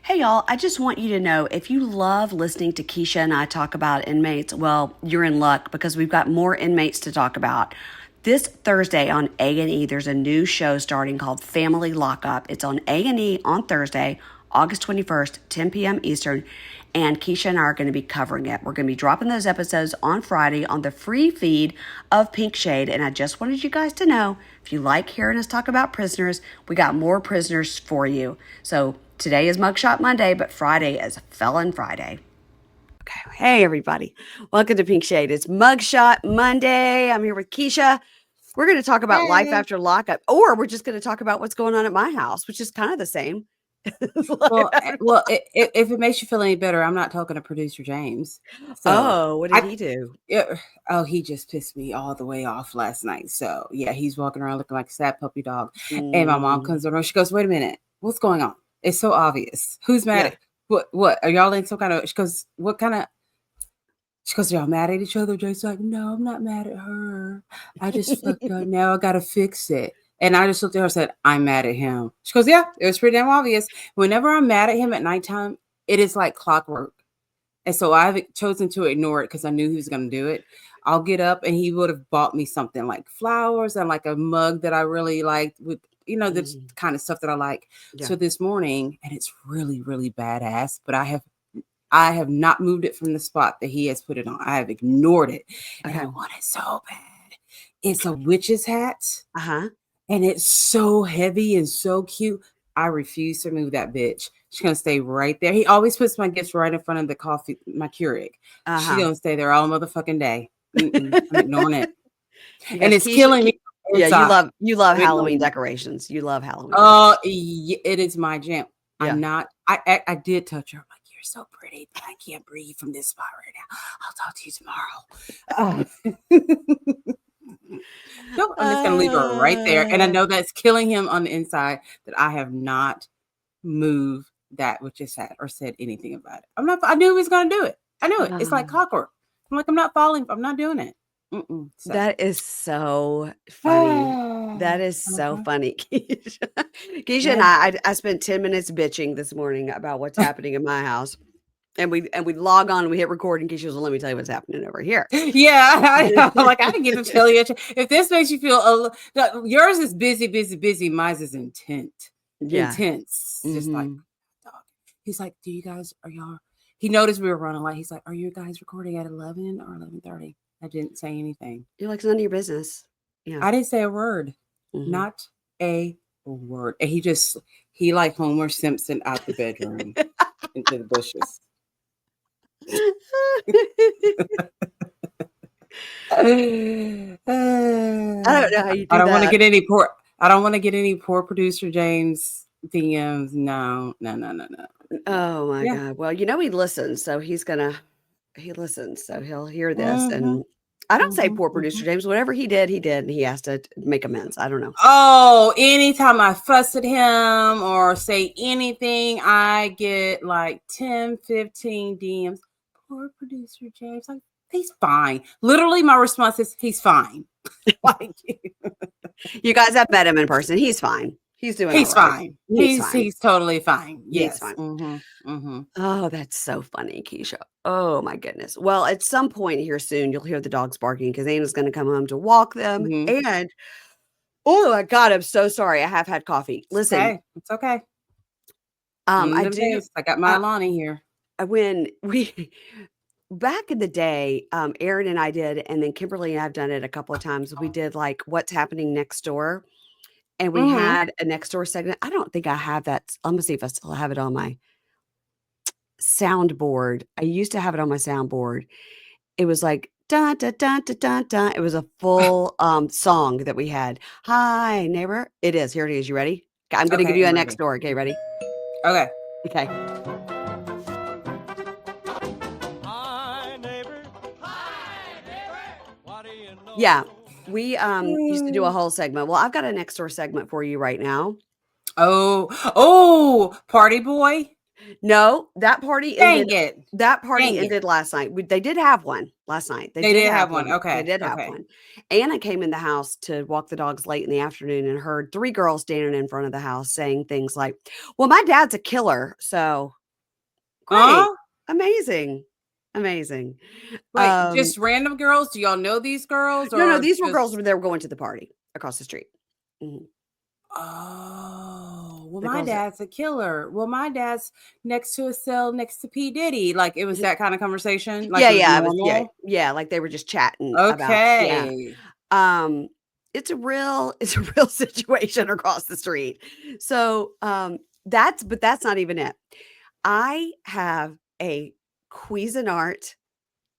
Hey y'all, I just want you to know if you love listening to Keisha and I talk about inmates, well, you're in luck because we've got more inmates to talk about. This Thursday on A&E, there's a new show starting called Family Lockup. It's on A&E on Thursday, August 21st, 10 p.m. Eastern, and Keisha and I are going to be covering it. We're going to be dropping those episodes on Friday on the free feed of Pink Shade, and I just wanted you guys to know, if you like hearing us talk about prisoners, we got more prisoners for you. So today is Mugshot Monday, but Friday is Felon Friday. Okay, hey everybody. Welcome to Pink Shade. It's Mugshot Monday. I'm here with Keisha. We're going to talk about life after lockup, or we're just going to talk about what's going on at my house, which is kind of the same. If it makes you feel any better, I'm not talking to producer James. So what did he do? He just pissed me all the way off last night. So yeah, he's walking around looking like a sad puppy dog. And my mom comes over. She goes, "Wait a minute, what's going on? It's so obvious. Who's mad at what? Are y'all in some kind of?" She goes, "What kind of?" She goes, "Y'all mad at each other?" Jay's like, "No, I'm not mad at her. I just fucked up. Now I gotta fix it." And I just looked at her and said, "I'm mad at him." She goes, "Yeah, it was pretty damn obvious. Whenever I'm mad at him at nighttime, it is like clockwork." And so I've chosen to ignore it because I knew he was going to do it. I'll get up and he would have bought me something like flowers and like a mug that I really liked with, the kind of stuff that I like. Yeah. So this morning, and it's really, really badass, but I have not moved it from the spot that he has put it on. I have ignored it. Okay. And I want it so bad. It's a witch's hat. Uh-huh. And it's so heavy and so cute. I refuse to move that bitch. She's going to stay right there. He always puts my gifts right in front of the coffee, my Keurig. Uh-huh. She's going to stay there all motherfucking day. I'm ignoring it. And it's killing me. Yeah, you love Halloween decorations. You love Halloween. It is my jam. Yeah. I'm not. I did touch her. I'm like, "You're so pretty, but I can't breathe from this spot right now. I'll talk to you tomorrow." No, I'm just going to leave her right there. And I know that's killing him on the inside that I have not moved that which is sad or said anything about it. I knew he was going to do it. I knew it. It's like clockwork. I'm like, I'm not falling. I'm not doing it. So. That is so funny. That is so funny. Keisha and I spent 10 minutes bitching this morning about what's happening in my house. And we log on and we hit record and Keisha goes, "Well, let me tell you what's happening over here." Yeah, I know. Like, I didn't get to tell you. If this makes you feel yours is busy. Mine is intense. Just like, he's like, "Do you guys, are y'all?" He noticed we were running late. He's like, "Are you guys recording at 11 or 11:30?" I didn't say anything. You're like, "It's none of your business." Yeah. I didn't say a word. Mm-hmm. Not a word. And he like Homer Simpson out the bedroom into the bushes. I don't know how you do I don't want to get any poor. I don't want to get any poor producer James DMs. No. Oh my God. Well, he listens, so he listens, so he'll hear this. Mm-hmm. And I don't say poor producer James. Whatever he did, and he has to make amends. I don't know. Oh, anytime I fuss at him or say anything, I get like 10, 15 DMs. Poor producer James. Like, he's fine. Literally, my response is, he's fine. Like, you guys have met him in person. He's fine. He's doing. He's fine. He's totally fine. Yes. He's fine. Oh, that's so funny, Keisha. Oh my goodness. Well, at some point here soon, you'll hear the dogs barking because Anna's going to come home to walk them. And oh my God, I'm so sorry. I have had coffee. Listen, it's okay. I got my Alani here. When we back in the day, Aaron and I did, and then Kimberly and I've done it a couple of times. We did like what's happening next door. And we had a next door segment. I don't think I have that. Let me see if I still have it on my soundboard. I used to have it on my soundboard. It was like dun dun dun dun dun dun. It was a full song that we had. Hi, neighbor. It is. Here it is. You ready? I'm going to give you a next door. Okay, ready? Okay. Hi, neighbor. What do you know? Yeah. We used to do a whole segment. Well, I've got a next door segment for you right now. Oh, party boy. No, that party Dang ended. it. That party Dang it. ended last night. They did have one last night. They did have one. They Okay. did have Okay. one. Anna came in the house to walk the dogs late in the afternoon and heard 3 girls standing in front of the house saying things like, "Well, my dad's a killer." So, great. Huh? Amazing. Amazing. Wait, just random girls? Do y'all know these girls No, or these were girls just they were going to the party across the street. Mhm. Oh, well, The my girls that dad's a killer. Well, my dad's next to a cell next to P. Diddy. Like it was that kind of conversation. Like Yeah, it was yeah, it was normal. like they were just chatting about yeah. Okay. Um, it's a real situation across the street. So, that's not even it. I have a Cuisinart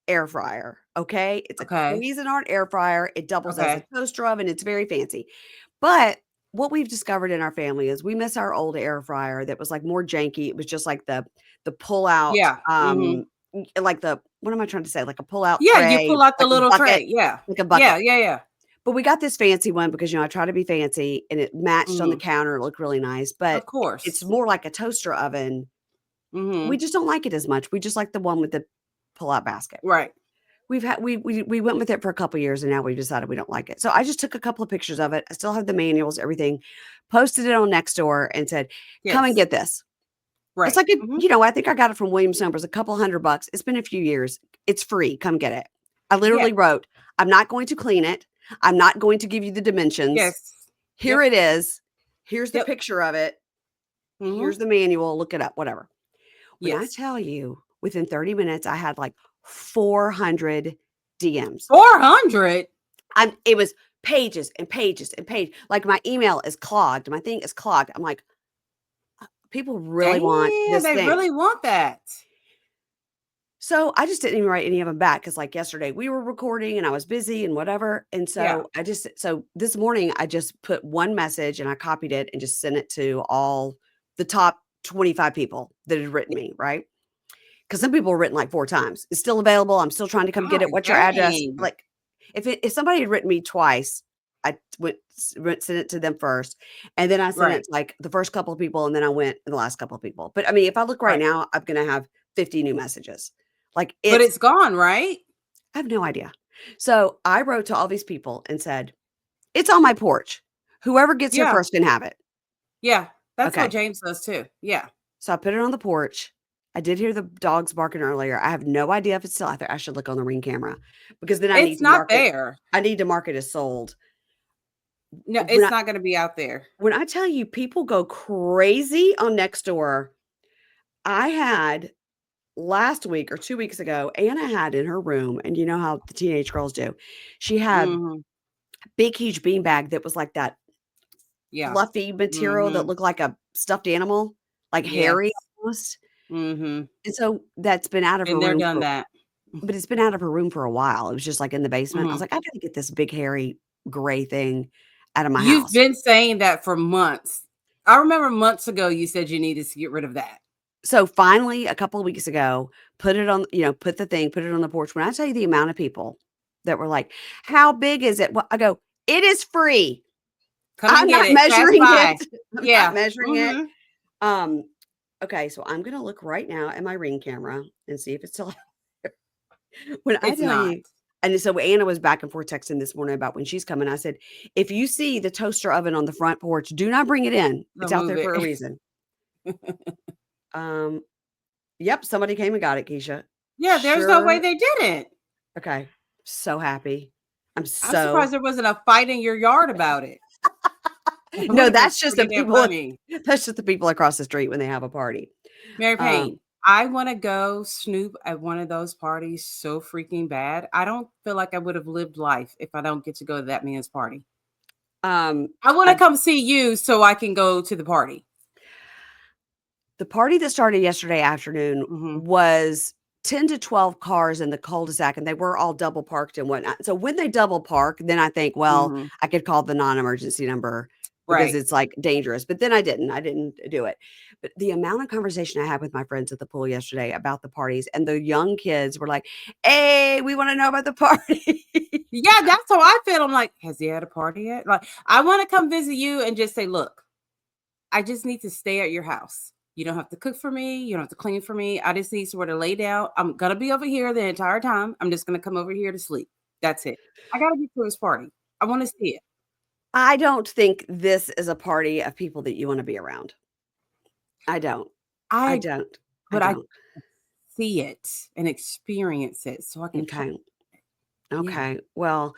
air fryer, okay? It's a Okay. Cuisinart air fryer. It doubles as a Okay. toaster oven. It's very fancy. But what we've discovered in our family is we miss our old air fryer that was, like, more janky. It was just like the pull-out, Yeah. Hmm. like the what am I trying to say? Like a pull-out Yeah. You tray, pull out the like a little bucket tray. Yeah. like a bucket. Yeah. Yeah. Yeah. But we got this fancy one because, I try to be fancy and it matched on the Hmm. counter, it looked really nice, Of but it's course. more like a toaster oven. We Hmm. just don't like it as much. We just like the one with the pull-out basket. Right. We went with it for a couple years and now we've decided we don't like it. So I just took a couple of pictures of it. I still have the manuals, everything, posted it on Nextdoor and said, "Come and Yes. get this." It's Right. like a Hmm. I think I got it from Williams Numbers, a couple $100. It's been a few years. It's free. Come get it. I Yeah. literally wrote, "I'm not going to clean it. I'm not going to give you the dimensions. Yes. Here Yep. it is. Here's the Yep. picture of it. Hmm. Here's the manual. Look it up, whatever." When I Yes. tell you, within 30 minutes, I had like 400 DMs. 400. It was pages and pages and pages. Like my email is clogged. My thing is clogged. I'm like, people really want Damn, this they thing. really want that. So I just didn't even write any of them back because, like yesterday, we were recording and I was busy and whatever. And Yeah. so this morning, I just put one message and I copied it and just sent it to all the top 25 people that had written me, right? Because some people have written like 4 times. "It's still available. I'm still trying to come get God it. What's your address?" dang. Like, if somebody had written me twice, I sent it to them first, and then I sent it Right. to, like, the first couple of people, and then I went to the last couple of people. But, I mean, if I look right Right. now, I'm gonna have 50 new messages. Like, But it's gone, right? I have no idea. So, I wrote to all these people and said, "It's on my porch. Whoever gets here Yeah. first can have it." Yeah. That's what Okay. James does too. Yeah. So I put it on the porch. I did hear the dogs barking earlier. I have no idea if it's still out there. I should look on the Ring camera because then It's not there. I need to mark it as sold. No, When it's I not going to be out there. when I tell you people go crazy on Nextdoor, I had last week or 2 weeks ago, Anna had in her room, and you know how the teenage girls do. She had Mhm. a big, huge beanbag that was like that Yeah. fluffy material that Mhm. looked like a stuffed animal, like Yes. hairy almost. Mhm. And so that's been out of her Been there, room done for that. But it's been out of her room for a while. It was just, like, in the basement. I was Mhm. like, "I gotta get this big, hairy, gray thing out of my You've house." been saying that for months. I remember months ago you said you needed to get rid of that. So, finally, a couple of weeks ago, put the thing, put it on the porch. When I tell you the amount of people that were like, "How big is it?" Well, I go, "It is free. Come and I'm get not it. Pass measuring it. by. I'm not Yeah. measuring it." Mhm. Um, okay, so I'm gonna look right now at my Ring camera and see if it's still when I It's tell not. you and so Anna was back and forth texting this morning about when she's coming. I said, "If you see the toaster oven on the front porch, do not bring it in. It's Don't out move there it. for a reason." Um, yep, somebody came and got it, Keisha. Yeah, there's no way Sure. they didn't. Okay. So happy. I'm I'm so surprised there wasn't a fight in your yard about it. It would No, have been that's just the pretty damn people funny. that's just the people across the street when they have a party. Mary Um, Payne, I want to go snoop at one of those parties so freaking bad. I don't feel like I would have lived life if I don't get to go to that man's party. um, I want to I come see you so I can go to the party. The party that started yesterday afternoon Hmm. was 10 to 12 cars in the cul-de-sac, and they were all double parked and whatnot. So when they double park, then I think, well, Hmm. I could call the non-emergency number because Right. it's like dangerous. But then I didn't. I didn't do it. But the amount of conversation I had with my friends at the pool yesterday about the parties, and the young kids were like, "Hey, we want to know about the party." Yeah, that's how I feel. I'm like, has he had a party yet? Like, I want to come visit you and just say, look, I just need to stay at your house. You don't have to cook for me. You don't have to clean for me. I just need somewhere to lay down. I'm going to be over here the entire time. I'm just going to come over here to sleep. That's it. I got to be to this party. I want to see it. I don't think this is a party of people that you want to be around. I don't. I don't. But I see it and experience it so I can. Okay. Yeah. Well,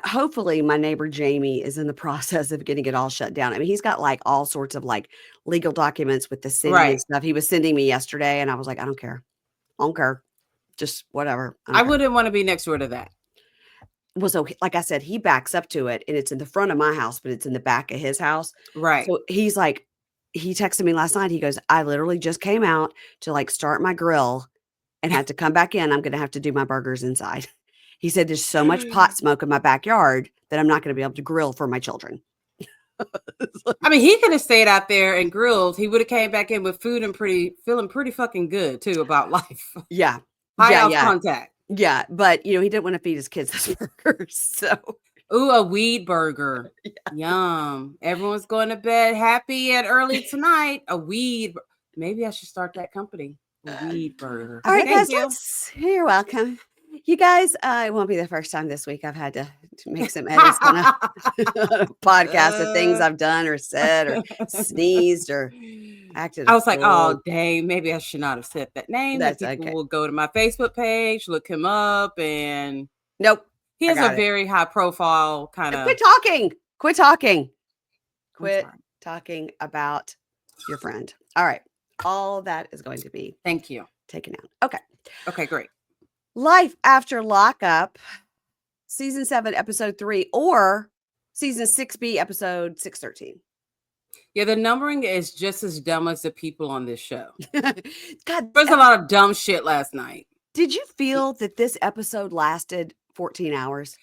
hopefully my neighbor Jamie is in the process of getting it all shut down. I mean, he's got like all sorts of like legal documents with the city and stuff. He was sending me yesterday and I was like, I don't care. Just whatever. I wouldn't want to be next door to that. Well, so like I said, he backs up to it and it's in the front of my house, but it's in the back of his house. Right. So he's like, he texted me last night. He goes, I literally just came out to like start my grill and had to come back in. I'm going to have to do my burgers inside. He said, there's so much pot smoke in my backyard that I'm not going to be able to grill for my children. I mean, he could have stayed out there and grilled. He would have came back in with food and feeling pretty fucking good too about life. Yeah. High contact. Yeah. But he didn't want to feed his kids those burgers. So. Ooh, a weed burger. Yeah. Yum. Everyone's going to bed happy and early tonight. A weed. Maybe I should start that company. A weed burger. All right, guys. You're welcome. You guys, it won't be the first time this week I've had to make some edits on a podcast of things I've done or said or sneezed or acted. I was like, oh, dang, maybe I should not have said that name. That's people okay. will go to my Facebook page, look him up, and nope. He has a very high profile kind of. Quit talking about your friend. All right. All that is going to be taken out. Okay, great. Life After Lockup, season 7, episode 3, or season 6B, episode 613. Yeah, the numbering is just as dumb as the people on this show. God, there's a lot of dumb shit last night. Did you feel that this episode lasted 14 hours?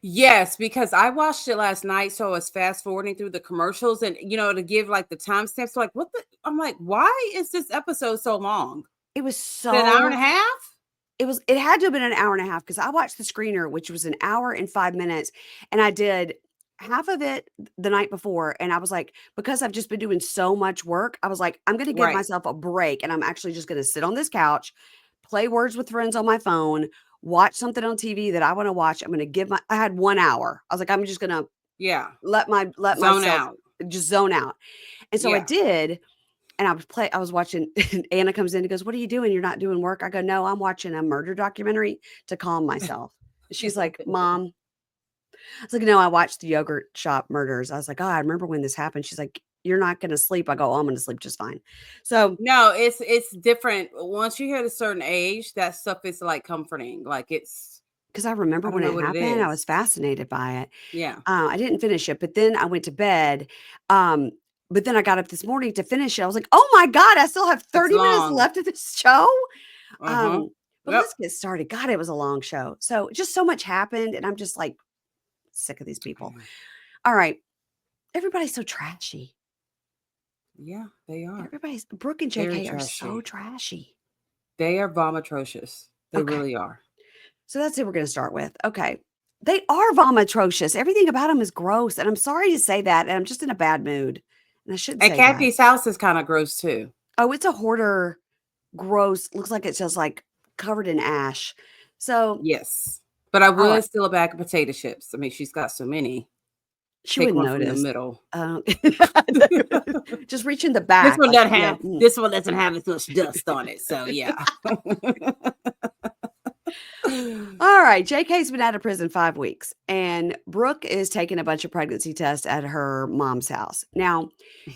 Yes, because I watched it last night, so I was fast forwarding through the commercials and, to give like the timestamps. So I'm like, why is this episode so long? It was an hour and a half? It had to have been an hour and a half because I watched the screener, which was an hour and 5 minutes. And I did half of it the night before. And I was like, because I've just been doing so much work, I was like, I'm going to give myself a break. And I'm actually just going to sit on this couch, play Words with Friends on my phone, watch something on TV that I want to watch. I'm going to I had 1 hour. I was like, I'm just going to let myself just zone out. And so I did. And I was watching, Anna comes in and goes, what are you doing? You're not doing work? I go, no, I'm watching a murder documentary to calm myself. She's like, Mom. I was like, no, I watched the yogurt shop murders. I was like, oh, I remember when this happened. She's like, you're not going to sleep. I go, oh, I'm going to sleep just fine. So no, it's different. Once you hit a certain age, that stuff is like comforting. Like it's. Because I remember when it happened, I was fascinated by it. Yeah. I didn't finish it, but then I went to bed. But then I got up this morning to finish it. I was like, oh my God, I still have 30 minutes left of this show. But let's get started. God, it was a long show. So just so much happened. And I'm just like sick of these people. All right. Everybody's so trashy. Yeah, they are. Brooke and JK are so trashy. They are vomitrocious. They really are. So that's who we're going to start with. Okay. They are vomitrocious. Everything about them is gross. And I'm sorry to say that. And I'm just in a bad mood. And I shouldn't say that. And Kathy's house is kind of gross too. Oh, it's a hoarder, gross. Looks like it's just like covered in ash. So yes, but I would steal a bag of potato chips. I mean, she's got so many. She wouldn't notice. From the middle. Just reach in the back. This one doesn't have. This one doesn't have as much dust on it. So yeah. All right. JK's been out of prison 5 weeks, and Brooke is taking a bunch of pregnancy tests at her mom's house. Now,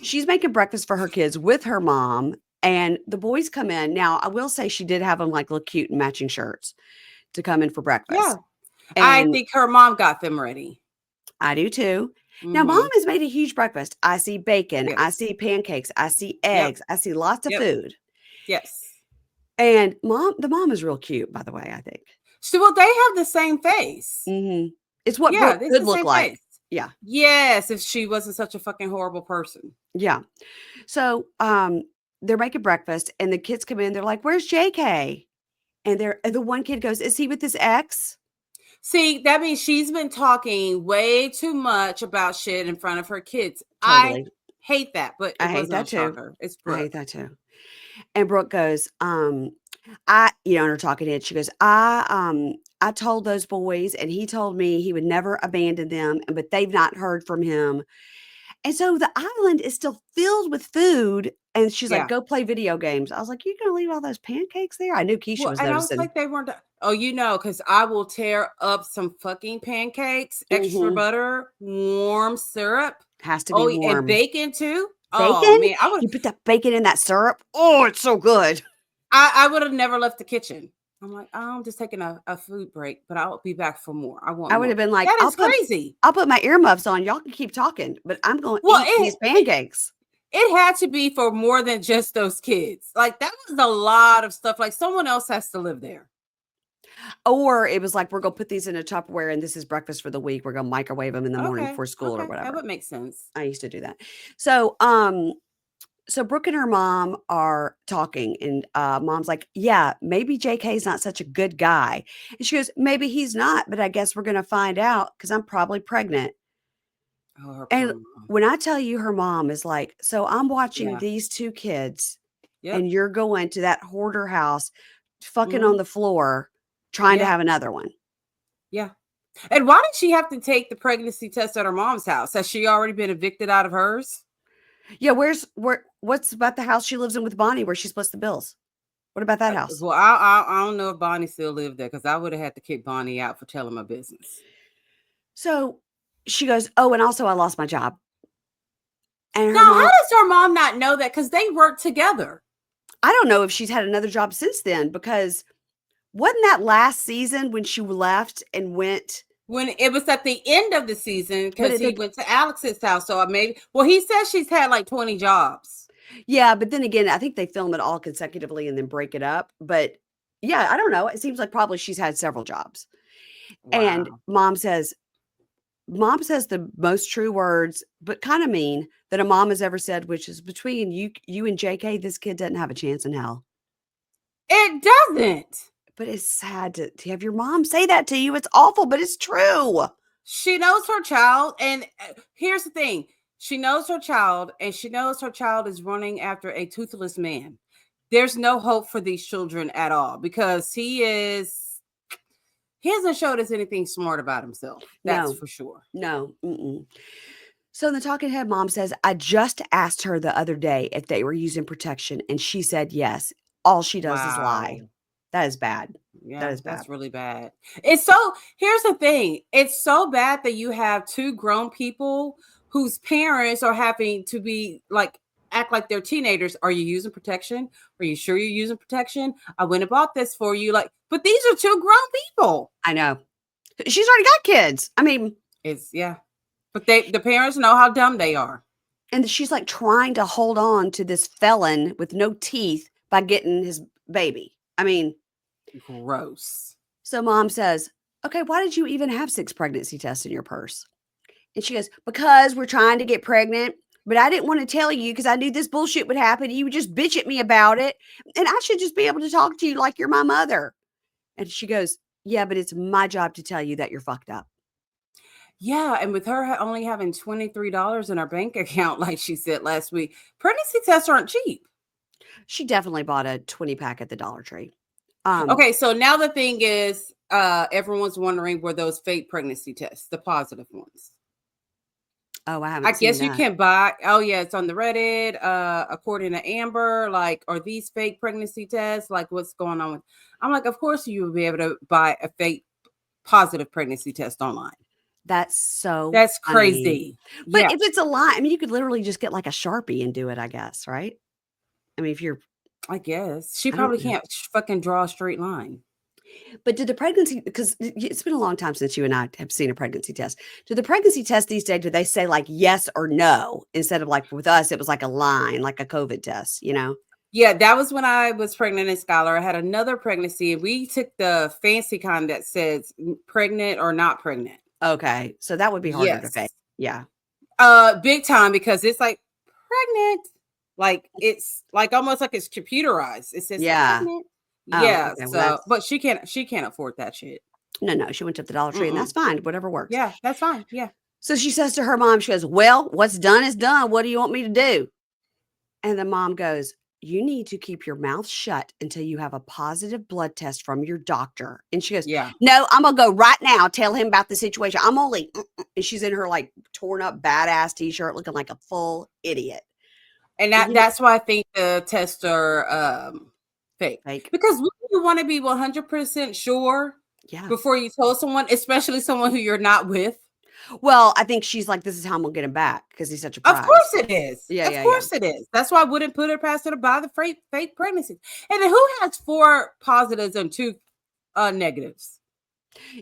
she's making breakfast for her kids with her mom, and the boys come in. Now, I will say she did have them like look cute and matching shirts to come in for breakfast. Yeah. And I think her mom got them ready. I do too. Now, Mom has made a huge breakfast. I see bacon. Yes. I see pancakes. I see eggs. Yep. I see lots of food. Yes. And the mom is real cute, by the way, I think. So, well, they have the same face. Mm-hmm. It's what Brooke could look like. Face. Yeah. Yes, if she wasn't such a fucking horrible person. Yeah. So, they're making breakfast, and the kids come in. They're like, "Where's JK?" And the one kid goes, "Is he with his ex?" See, that means she's been talking way too much about shit in front of her kids. Totally. I hate that, but I hate that too. It's Brooke. I hate that too. And Brooke goes, and her talking head, she goes, I told those boys and he told me he would never abandon them, but they've not heard from him. And so the island is still filled with food. And she's like, Yeah. go play video games. I was like, you going to leave all those pancakes there? I knew Keisha Well, was and I was noticing. like, they weren't. Oh, because I will tear up some fucking pancakes, extra butter, warm syrup. Has to be Oh, and warm. bacon too. Oh Bacon? man, You put that bacon in that syrup? Oh, it's so good. I would have never left the kitchen. I'm like, I'm just taking a food break, but I'll be back for more. I want I more. would have been like, That is crazy. I'll put my earmuffs on. Y'all can keep talking, but I'm going to eat these pancakes. It had to be for more than just those kids. Like, that was a lot of stuff. Like, someone else has to live there. Or it was like, we're going to put these in a Tupperware and this is breakfast for the week. We're going to microwave them in the morning before school or whatever. That would make sense. I used to do that. So Brooke and her mom are talking and mom's like, yeah, maybe JK's not such a good guy. And she goes, maybe he's not, but I guess we're going to find out because I'm probably pregnant. Oh, her And poor mom. when I tell you her mom is like, so I'm watching these two kids and you're going to that hoarder house, fucking on the floor, trying to have another one. Yeah. And why did she have to take the pregnancy test at her mom's house? Has she already been evicted out of hers? Yeah. What's about the house she lives in with Bonnie where she splits the bills? What about that house? Well, I don't know if Bonnie still lived there because I would have had to kick Bonnie out for telling my business. So she goes, oh, and also I lost my job. And now, how does her mom not know that? Because they work together. I don't know if she's had another job since then, because wasn't that last season when she left and went? When it was at the end of the season, because he went to Alex's house. So he says she's had like 20 jobs. Yeah, but then again, I think they film it all consecutively and then break it up. But yeah, I don't know. It seems like probably she's had several jobs. Wow. And mom says the most true words, but kind of mean, that a mom has ever said, which is, between you and JK, this kid doesn't have a chance in hell. It doesn't. But it's sad to have your mom say that to you. It's awful, but it's true. She knows her child. And here's the thing. She knows her child, and she knows her child is running after a toothless man. There's no hope for these children at all, because he hasn't showed us anything smart about himself. That's for sure. No. Mm-mm. So in the talking head, mom says, I just asked her the other day if they were using protection, and she said yes. All she does is lie. That is bad. Yeah, that is bad. That's really bad. Here's the thing. It's so bad that you have two grown people whose parents are having to be like, act like they're teenagers. Are you using protection? Are you sure you're using protection? I went and bought this for you. Like, but these are two grown people. I know. She's already got kids. I mean, but the parents know how dumb they are. And she's like trying to hold on to this felon with no teeth by getting his baby. I mean, gross. So mom says, okay, why did you even have 6 pregnancy tests in your purse? And she goes, because we're trying to get pregnant, but I didn't want to tell you because I knew this bullshit would happen. You would just bitch at me about it. And I should just be able to talk to you like you're my mother. And she goes, yeah, but it's my job to tell you that you're fucked up. Yeah, and with her only having $23 in her bank account, like she said last week, pregnancy tests aren't cheap. She definitely bought a 20-pack at the Dollar Tree. Okay, so now the thing is, everyone's wondering, were those fake pregnancy tests, the positive ones? Oh, I haven't seen that. You can buy. Oh, yeah, it's on the Reddit. According to Amber, like, are these fake pregnancy tests? Like, what's going on with? I'm like, of course you will be able to buy a fake positive pregnancy test online. That's crazy. But if it's a lie, I mean, you could literally just get like a Sharpie and do it, I guess, right? I mean, if you're, I guess she probably can't fucking draw a straight line. But did the pregnancy, because it's been a long time since you and I have seen a pregnancy test. Do the pregnancy test these days, do they say like yes or no? Instead of like with us, it was like a line, like a COVID test, you know? Yeah, that was when I was pregnant in Scholar. I had another pregnancy, and we took the fancy kind that says pregnant or not pregnant. Okay. So that would be harder to fake. Yeah. Big time, because it's like pregnant. Like it's like almost like it's computerized. It says pregnant. Yeah. Okay, so but she can't afford that shit. No, she went to the Dollar Tree, and that's fine. Whatever works. Yeah, that's fine. Yeah. So she says to her mom, she goes, well, what's done is done. What do you want me to do? And the mom goes, you need to keep your mouth shut until you have a positive blood test from your doctor. And she goes, Yeah. no, I'm going to go right now. Tell him about the situation. I'm only, and she's in her like torn up badass t-shirt looking like a full idiot. And that's why I think the tests are fake. Because you want to be 100% sure before you tell someone, especially someone who you're not with. Well, I think she's like, this is how I'm going to get him back because he's such a prize. Of course it is. Yeah, of course it is. That's why I wouldn't put her past her to buy the fake pregnancies. And then who has 4 positives and 2 negatives?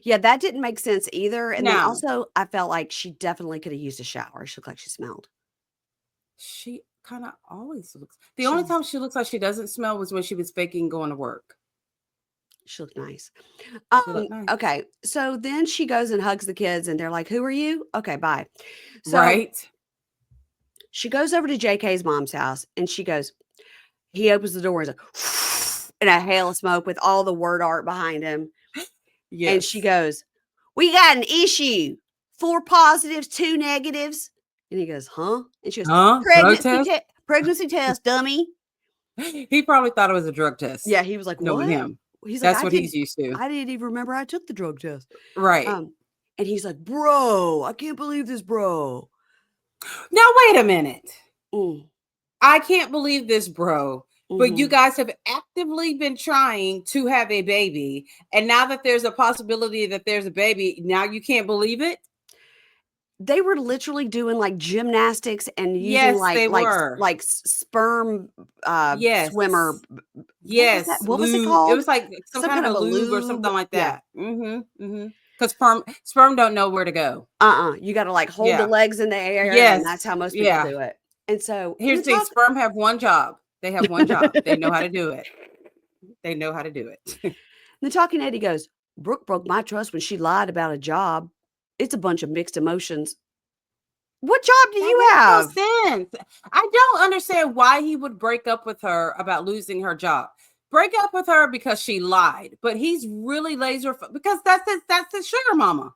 Yeah, that didn't make sense either. And then also, I felt like she definitely could have used a shower. She looked like she smelled. She kind of always looks. The only time she looks like she doesn't smell was when she was faking going to work. She looked nice. Okay. So then she goes and hugs the kids and they're like, who are you? Okay, bye. So she goes over to JK's mom's house and she goes, he opens the door and and a hail of smoke with all the word art behind him. Yes. And she goes, we got an issue. 4 positives, 2 negatives. And he goes, huh? And she goes, pregnancy test, dummy. He probably thought it was a drug test. Yeah, he was like, knowing what? him. He's That's like, what he's used to. I didn't even remember I took the drug test. Right. And he's like, bro, I can't believe this, bro. Now, wait a minute. I can't believe this, bro. But you guys have actively been trying to have a baby. And now that there's a possibility that there's a baby, now you can't believe it? They were literally doing like gymnastics and using like sperm swimmer. Yes. What was it called? It was like some kind of a lube or something like that. Because sperm don't know where to go. You got to like hold the legs in the air. Yes. And that's how most people do it. And so here's the thing, sperm have one job. They have one job. They know how to do it. They know how to do it. The talking Eddie goes, Brooke broke my trust when she lied about a job. It's a bunch of mixed emotions. What job do you have? No sense. I don't understand why he would break up with her about losing her job. Break up with her because she lied, but he's really laser because that's his sugar mama.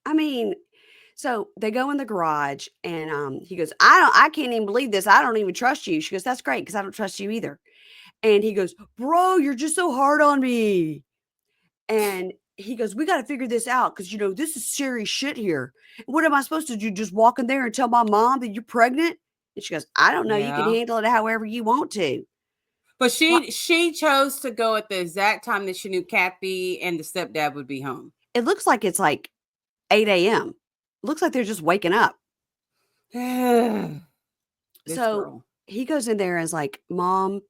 I mean, so they go in the garage and he goes, I can't even believe this. I don't even trust you. She goes, that's great because I don't trust you either. And he goes, bro, you're just so hard on me. And he goes, we got to figure this out because, this is serious shit here. What am I supposed to do? Just walk in there and tell my mom that you're pregnant? And she goes, I don't know. Yeah. You can handle it however you want to. But she chose to go at the exact time that she knew Kathy and the stepdad would be home. It looks like it's like 8 a.m. It looks like they're just waking up. So he goes in there as like, mom,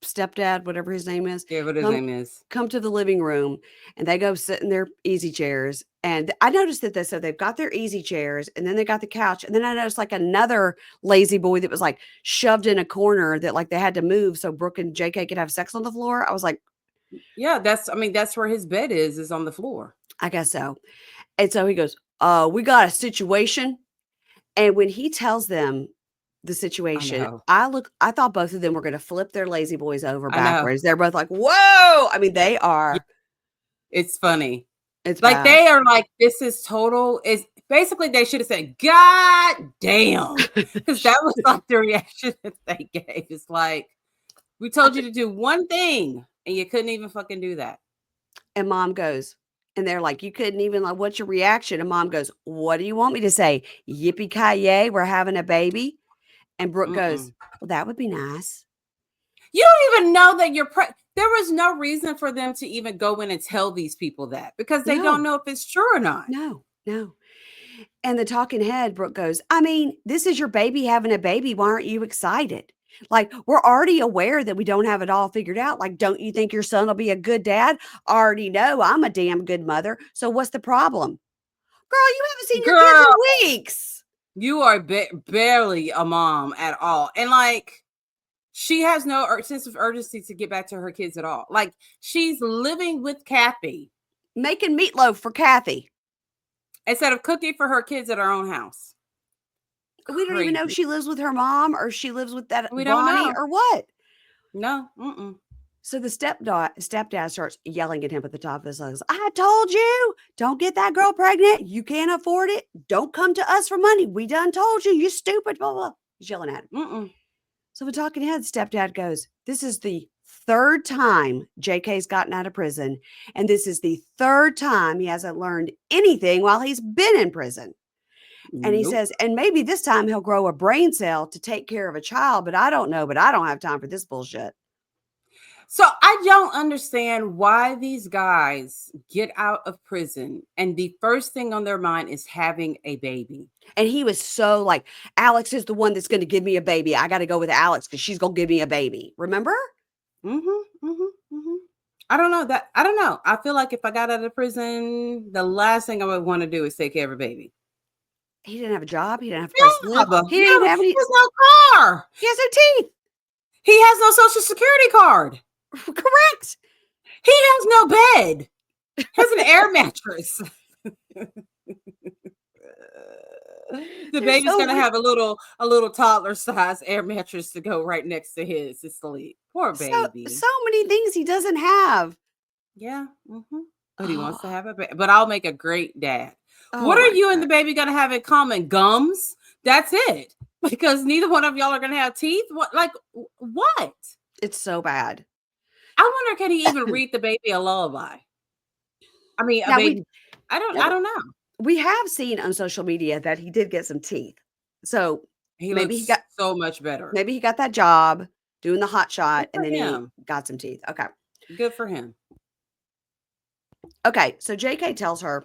stepdad, whatever his name is. Yeah, what his name is. Come to the living room and they go sit in their easy chairs. And I noticed that they've got their easy chairs and then they got the couch. And then I noticed like another lazy boy that was like shoved in a corner that like they had to move so Brooke and JK could have sex on the floor. I was like, yeah, that's where his bed is on the floor. I guess so. And so he goes, we got a situation. And when he tells them the situation, I thought both of them were going to flip their lazy boys over backwards. They're both like, whoa. I mean, they are. It's funny. It's like bad. They are like, this is total. Is basically they should have said, God damn. Because that was like the reaction that they gave. It's like, we told you to do one thing and you couldn't even fucking do that. And mom goes, and they're like, you couldn't even, like, what's your reaction? And mom goes, what do you want me to say? Yippee-ki-yay, we're having a baby. And Brooke goes, well, that would be nice. You don't even know that you're pregnant. There was no reason for them to even go in and tell these people that because they don't know if it's true or not. No. And the talking head, Brooke goes, I mean, this is your baby having a baby. Why aren't you excited? Like, we're already aware that we don't have it all figured out. Like, don't you think your son will be a good dad? I already know I'm a damn good mother. So what's the problem? Girl, you haven't seen your kids in weeks. You are barely a mom at all. And like, she has no sense of urgency to get back to her kids at all. Like, she's living with Kathy. Making meatloaf for Kathy. Instead of cooking for her kids at her own house. We don't even know if she lives with her mom or she lives with that Bonnie or what. No. So the stepdad starts yelling at him at the top of his lungs. I told you, don't get that girl pregnant. You can't afford it. Don't come to us for money. We done told you. You stupid. Blah, blah. He's yelling at him. So the talking head stepdad goes, this is the third time JK's gotten out of prison. And this is the third time he hasn't learned anything while he's been in prison. And he Nope. says, and maybe this time he'll grow a brain cell to take care of a child, but I don't know, but I don't have time for this bullshit. So I don't understand why these guys get out of prison and the first thing on their mind is having a baby. And he was so like, Alex is the one that's going to give me a baby. I got to go with Alex because she's going to give me a baby. Remember? I don't know that. I don't know. I feel like if I got out of prison, the last thing I would want to do is take care of a baby. He didn't have a job. He didn't have a place to live. He didn't even have any. He has no car. He has no teeth. He has no social security card. Correct. He has no bed. He has an air mattress. The baby's gonna have a little toddler size air mattress to go right next to his to sleep. Poor baby. So many things he doesn't have. Yeah. But he wants to have a baby. But I'll make a great dad. Oh what are you and the baby gonna have in common? Gums? That's it. Because neither one of y'all are gonna have teeth. What? It's so bad. I wonder, can he even read the baby a lullaby? I mean, a baby. I don't know. We have seen on social media that he did get some teeth. So maybe he got so much better. Maybe he got that job doing the hot shot and then he got some teeth. Okay. Good for him. Okay. So JK tells her,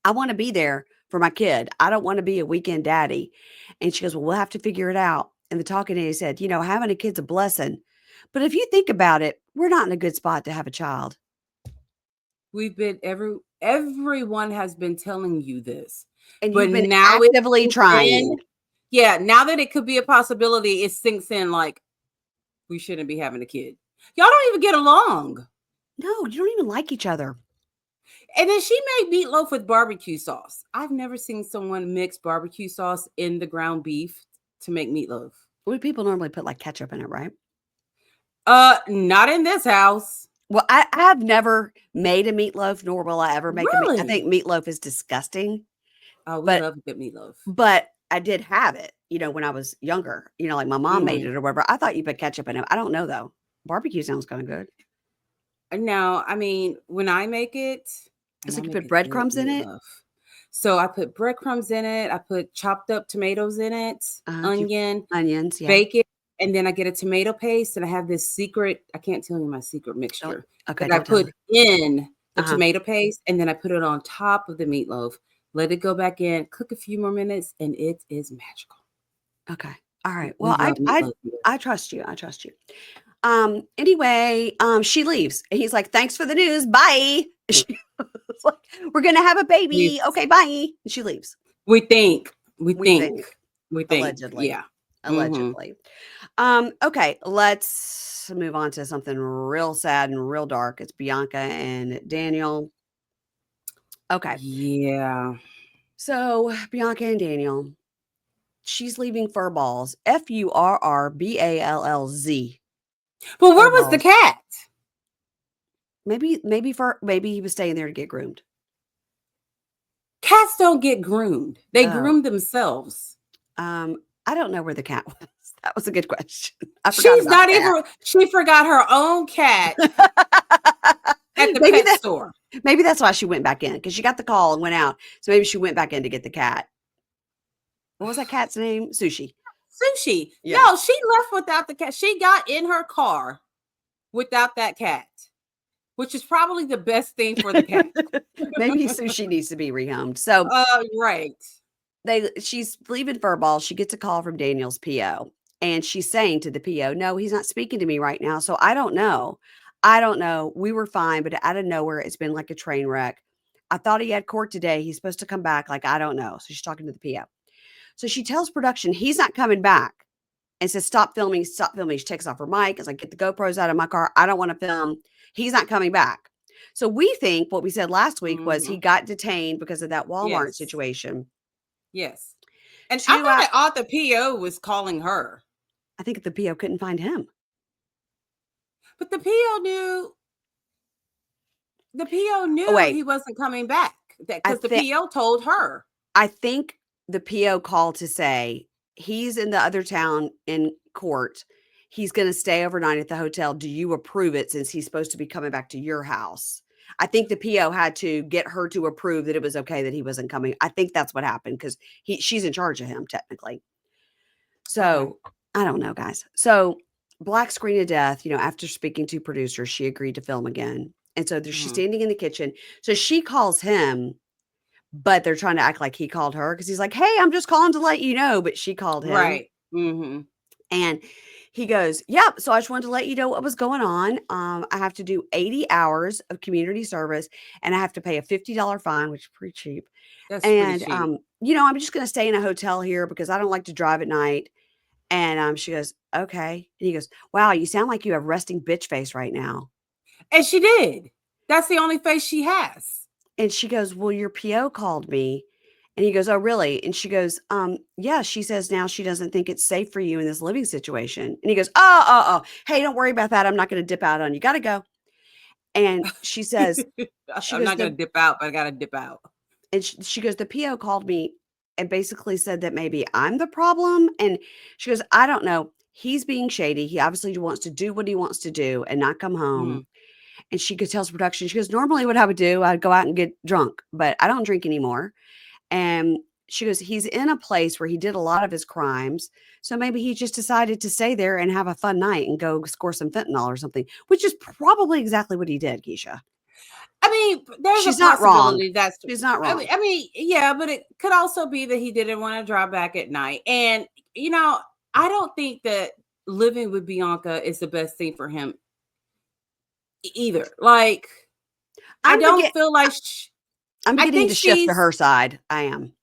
I want to be there for my kid. I don't want to be a weekend daddy. And she goes, well, we'll have to figure it out. And the talking head said, having a kid's a blessing. But if you think about it, we're not in a good spot to have a child. We've been everyone has been telling you this, and you've been actively trying. Now that it could be a possibility, it sinks in like we shouldn't be having a kid. Y'all don't even get along. No, you don't even like each other. And then she made meatloaf with barbecue sauce. I've never seen someone mix barbecue sauce in the ground beef to make meatloaf. What people normally put like ketchup in it, right? Not in this house. Well, I've never made a meatloaf, nor will I ever make really? I think meatloaf is disgusting. Oh, we love good meatloaf. But I did have it, when I was younger. Like my mom made it or whatever. I thought you put ketchup in it. I don't know though. Barbecue sounds kind of good. No, I mean when I make it, it's like you put breadcrumbs in it. So I put breadcrumbs in it. I put chopped up tomatoes in it, onions, bacon. And then I get a tomato paste and I have this secret, I can't tell you my secret mixture. That I put in the tomato paste and then I put it on top of the meatloaf, let it go back in, cook a few more minutes, and it is magical. Okay. All right. Well, I trust you. I trust you. Anyway, she leaves and he's like, thanks for the news. Bye. She's like, we're going to have a baby. Okay. Bye. And she leaves. We think. Allegedly. Yeah. Allegedly. Okay, let's move on to something real sad and real dark. It's Bianca and Daniel. Okay. Yeah. So Bianca and Daniel, she's leaving Furballs. FURRBALLZ. But where was the cat? Maybe he was staying there to get groomed. Cats don't get groomed. They groom themselves. I don't know where the cat was. That was a good question. She forgot her own cat at the pet store. Maybe that's why she went back in, because she got the call and went out. So maybe she went back in to get the cat. What was that cat's name? Sushi. Yeah. No, she left without the cat. She got in her car without that cat, which is probably the best thing for the cat. Maybe Sushi needs to be rehomed. So right. She's leaving Furball. She gets a call from Daniel's PO. And she's saying to the PO, no, he's not speaking to me right now. So I don't know. We were fine, but out of nowhere, it's been like a train wreck. I thought he had court today. He's supposed to come back. Like, I don't know. So she's talking to the PO. So she tells production, he's not coming back, and says, stop filming. She takes off her mic. It's like, get the GoPros out of my car. I don't want to film. He's not coming back. So we think what we said last week was he got detained because of that Walmart situation. Yes. And I thought the PO was calling her. I think the PO couldn't find him. But the PO knew. The PO knew he wasn't coming back because the PO told her. I think the PO called to say he's in the other town in court. He's going to stay overnight at the hotel. Do you approve it since he's supposed to be coming back to your house? I think the PO had to get her to approve that it was okay that he wasn't coming. I think that's what happened because she's in charge of him technically. So I don't know, guys. So black screen of death, after speaking to producers, she agreed to film again. And so she's standing in the kitchen. So she calls him, but they're trying to act like he called her because he's like, hey, I'm just calling to let you know. But she called him. Right. Mm-hmm. And he goes, yep. So I just wanted to let you know what was going on. I have to do 80 hours of community service and I have to pay a $50 fine, which is pretty cheap. That's and, pretty cheap. I'm just going to stay in a hotel here because I don't like to drive at night. And she goes, okay. And he goes, wow, you sound like you have resting bitch face right now. And she did. That's the only face she has. And she goes, well, your PO called me. And he goes, oh, really? And she goes, yeah, she says now she doesn't think it's safe for you in this living situation. And he goes, oh. Hey, don't worry about that. I'm not going to dip out on you. Got to go. And she says, I'm not going to dip out, but I got to dip out. And she goes, the PO called me and basically said that maybe I'm the problem. And she goes, I don't know. He's being shady. He obviously wants to do what he wants to do and not come home. And she could tell production. She goes, normally what I would do, I'd go out and get drunk, but I don't drink anymore. And she goes, he's in a place where he did a lot of his crimes. So maybe he just decided to stay there and have a fun night and go score some fentanyl or something, which is probably exactly what he did, Keisha. I mean, there's she's a possibility not wrong. She's not wrong. I mean, yeah, but it could also be that he didn't want to drive back at night. And, I don't think that living with Bianca is the best thing for him either. Like, I don't feel like I'm beginning to shift to her side. I am.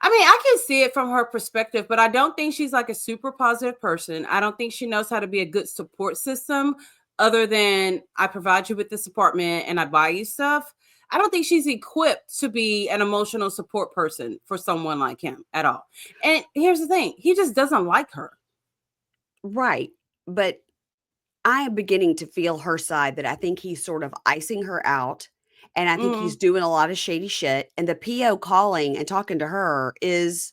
I mean, I can see it from her perspective, but I don't think she's like a super positive person. I don't think she knows how to be a good support system other than I provide you with this apartment and I buy you stuff. I don't think she's equipped to be an emotional support person for someone like him at all. And here's the thing. He just doesn't like her. Right. But I am beginning to feel her side that I think he's sort of icing her out. And I think he's doing a lot of shady shit. And the PO calling and talking to her is